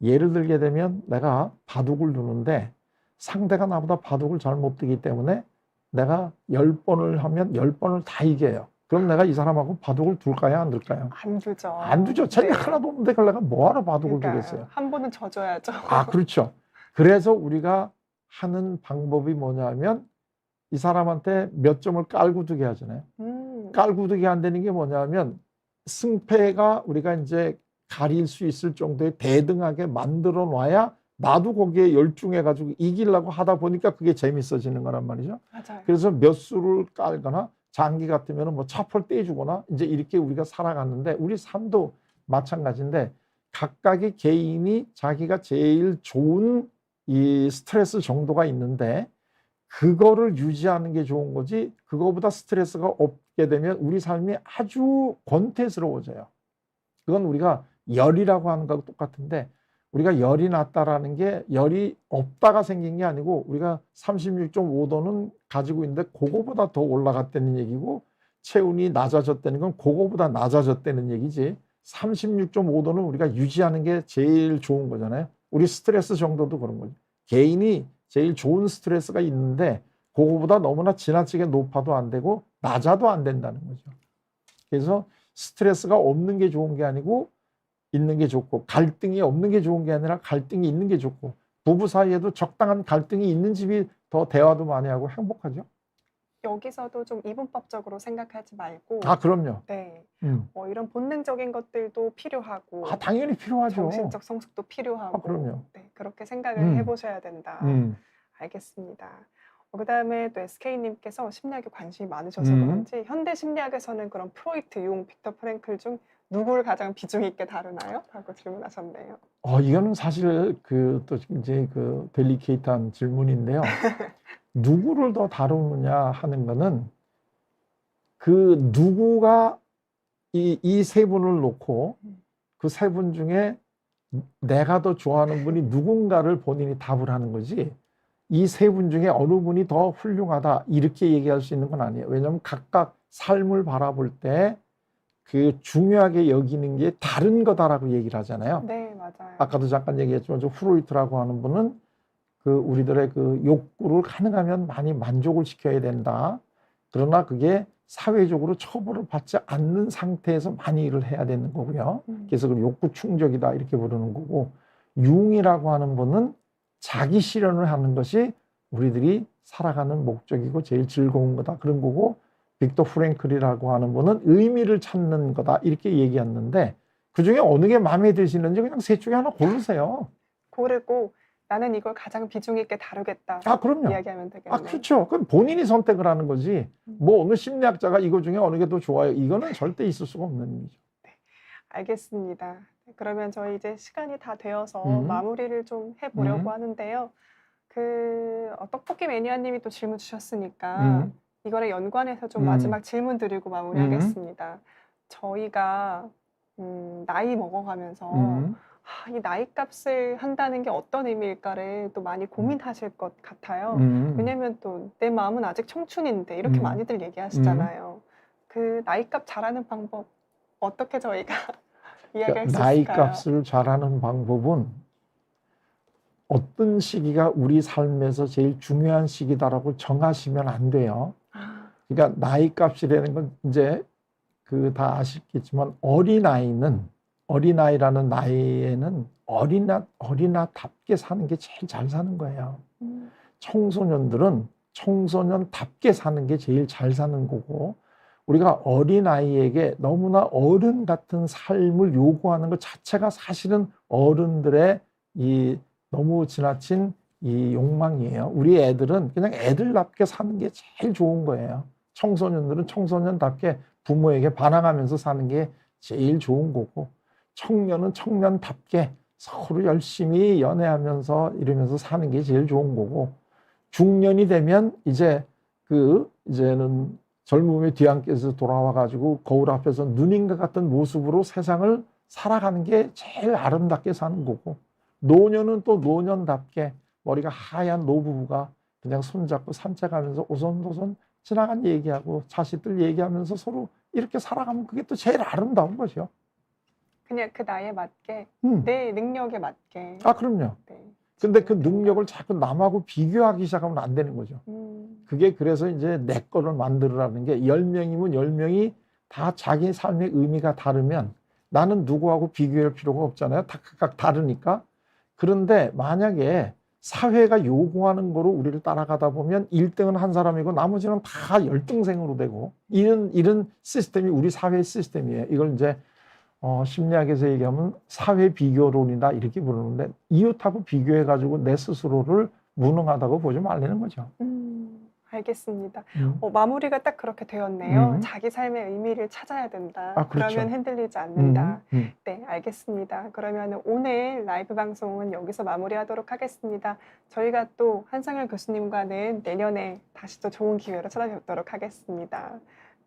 예를 들게 되면 내가 바둑을 두는데 상대가 나보다 바둑을 잘 못 두기 때문에 내가 10번을 하면 10번을 다 이겨요. 그럼 내가 이 사람하고 바둑을 둘까요? 안 둘까요? 안 두죠. 안 두죠. 재미 하나도 없는데 그걸 내가 뭐하러 바둑을 두겠어요? 한 번은 져줘야죠. 그렇죠. 그래서 우리가 하는 방법이 뭐냐면 이 사람한테 몇 점을 깔고 두게 하잖아요. 깔고 두게 한다는 게 뭐냐면 승패가 우리가 이제 가릴 수 있을 정도의 대등하게 만들어 놔야 나도 거기에 열중해가지고 이기려고 하다 보니까 그게 재밌어지는 거란 말이죠. 맞아요. 그래서 몇 수를 깔거나 장기 같으면 뭐 차포를 떼주거나 이제 이렇게 우리가 살아갔는데 우리 삶도 마찬가지인데 각각의 개인이 자기가 제일 좋은 이 스트레스 정도가 있는데 그거를 유지하는 게 좋은 거지, 그거보다 스트레스가 없게 되면 우리 삶이 아주 권태스러워져요. 그건 우리가 열이라고 하는 거하고 똑같은데, 우리가 열이 났다라는 게 열이 없다가 생긴 게 아니고 우리가 36.5도는 가지고 있는데 그거보다 더 올라갔다는 얘기고, 체온이 낮아졌다는 건 그거보다 낮아졌다는 얘기지, 36.5도는 우리가 유지하는 게 제일 좋은 거잖아요. 우리 스트레스 정도도 그런 거죠. 개인이 제일 좋은 스트레스가 있는데 그거보다 너무나 지나치게 높아도 안 되고 낮아도 안 된다는 거죠. 그래서 스트레스가 없는 게 좋은 게 아니고 있는 게 좋고, 갈등이 없는 게 좋은 게 아니라 갈등이 있는 게 좋고, 부부 사이에도 적당한 갈등이 있는 집이 더 대화도 많이 하고 행복하죠. 여기서도 좀 이분법적으로 생각하지 말고, 아, 그럼요. 네, 음. 이런 본능적인 것들도 필요하고, 아, 당연히 필요하죠. 정신적 성숙도 필요하고, 아, 그럼요. 네, 그렇게 생각을 음. 해보셔야 된다. 알겠습니다. 그다음에 또 SK님께서 심리학에 관심이 많으셔서 그런지 현대 심리학에서는 그런 프로이트, 융, 빅터 프랭클 중 누구를 가장 비중 있게 다루나요? 라고 질문하셨네요. 이거는 사실 또 이제 델리케이트한 질문인데요. 누구를 더 다루느냐 하는 거는, 그 누구가 이 세 분을 놓고 그 세 분 중에 내가 더 좋아하는 분이 누군가를 본인이 답을 하는 거지, 이 세 분 중에 어느 분이 더 훌륭하다 이렇게 얘기할 수 있는 건 아니에요. 왜냐하면 각각 삶을 바라볼 때 그 중요하게 여기는 게 다른 거다라고 얘기를 하잖아요. 네, 맞아요. 아까도 잠깐 얘기했지만 저 프로이트라고 하는 분은 우리들의 욕구를 가능하면 많이 만족을 시켜야 된다. 그러나 그게 사회적으로 처벌을 받지 않는 상태에서 많이 일을 해야 되는 거고요. 그래서 그 욕구 충족이다 이렇게 부르는 거고, 융이라고 하는 분은 자기 실현을 하는 것이 우리들이 살아가는 목적이고 제일 즐거운 거다 그런 거고, 빅터 프랭클이라고 하는 분은 의미를 찾는 거다 이렇게 얘기했는데, 그중에 어느 게 마음에 드시는지 그냥 셋 중에 하나 고르세요. 고르고 나는 이걸 가장 비중 있게 다루겠다. 아, 그럼요. 이야기하면 되겠네요. 아, 그렇죠. 그럼 본인이 선택을 하는 거지. 뭐 어느 심리학자가 이거 중에 어느 게 더 좋아요, 이거는 절대 있을 수가 없는 일이죠. 네, 알겠습니다. 그러면 저희 이제 시간이 다 되어서 마무리를 좀 해보려고 하는데요. 떡볶이 매니아님이 또 질문 주셨으니까 이거랑 연관해서 좀 마지막 질문 드리고 마무리하겠습니다. 저희가 나이 먹어가면서 이 나이 값을 한다는 게 어떤 의미일까를 또 많이 고민하실 것 같아요. 왜냐면 또 내 마음은 아직 청춘인데 이렇게 많이들 얘기하시잖아요. 그 나이 값 잘하는 방법 어떻게 저희가 이야기할 수 나이 있을까요? 값을 잘하는 방법은 어떤 시기가 우리 삶에서 제일 중요한 시기다라고 정하시면 안 돼요. 그러니까 나이 값이라는 건 이제 다 아시겠지만, 어린아이라는 나이에는 어린아답게 사는 게 제일 잘 사는 거예요. 청소년들은 청소년답게 사는 게 제일 잘 사는 거고, 우리가 어린아이에게 너무나 어른 같은 삶을 요구하는 것 자체가 사실은 어른들의 너무 지나친 욕망이에요. 우리 애들은 그냥 애들답게 사는 게 제일 좋은 거예요. 청소년들은 청소년답게 부모에게 반항하면서 사는 게 제일 좋은 거고, 청년은 청년답게 서로 열심히 연애하면서 이러면서 사는 게 제일 좋은 거고, 중년이 되면 이제는 젊음의 뒤안길에서 돌아와 가지고 거울 앞에서 누님과 같은 모습으로 세상을 살아가는 게 제일 아름답게 사는 거고, 노년은 또 노년답게 머리가 하얀 노부부가 그냥 손잡고 산책하면서 오손도손 지나간 얘기하고 자식들 얘기하면서 서로 이렇게 살아가면 그게 또 제일 아름다운 거죠. 그냥 그 나이에 맞게 내 능력에 맞게. 아, 그럼요. 네, 근데 그 능력을 자꾸 남하고 비교하기 시작하면 안 되는 거죠. 그게 그래서 이제 내 거를 만들으라는 게, 10명이면 10명이 다 자기 삶의 의미가 다르면 나는 누구하고 비교할 필요가 없잖아요. 다 각각 다르니까. 그런데 만약에 사회가 요구하는 거로 우리를 따라가다 보면 1등은 한 사람이고 나머지는 다 열등생으로 되고, 이런 시스템이 우리 사회 시스템이에요. 이걸 이제 심리학에서 얘기하면 사회 비교론이다 이렇게 부르는데, 이웃하고 비교해가지고 내 스스로를 무능하다고 보지 말라는 거죠. 알겠습니다. 마무리가 딱 그렇게 되었네요. 음. 자기 삶의 의미를 찾아야 된다. 아, 그렇죠. 그러면 흔들리지 않는다. 음. 네, 알겠습니다. 그러면 오늘 라이브 방송은 여기서 마무리하도록 하겠습니다. 저희가 또 한상열 교수님과는 내년에 다시 또 좋은 기회로 찾아뵙도록 하겠습니다.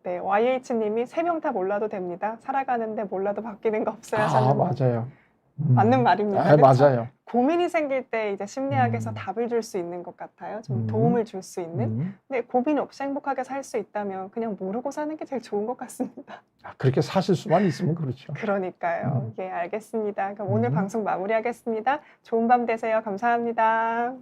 네, YH님이 세 명 다 몰라도 됩니다. 살아가는데 몰라도 바뀌는 거 없어요. 아, 맞아요. 맞는 말입니다. 아, 그쵸? 맞아요. 고민이 생길 때 이제 심리학에서 음. 답을 줄 수 있는 것 같아요. 좀 음. 도움을 줄 수 있는. 음. 근데 고민 없이 행복하게 살 수 있다면 그냥 모르고 사는 게 제일 좋은 것 같습니다. 아, 그렇게 사실 수만 있으면 그렇죠. 그러니까요. 예, 알겠습니다. 그럼 오늘 음. 방송 마무리하겠습니다. 좋은 밤 되세요. 감사합니다.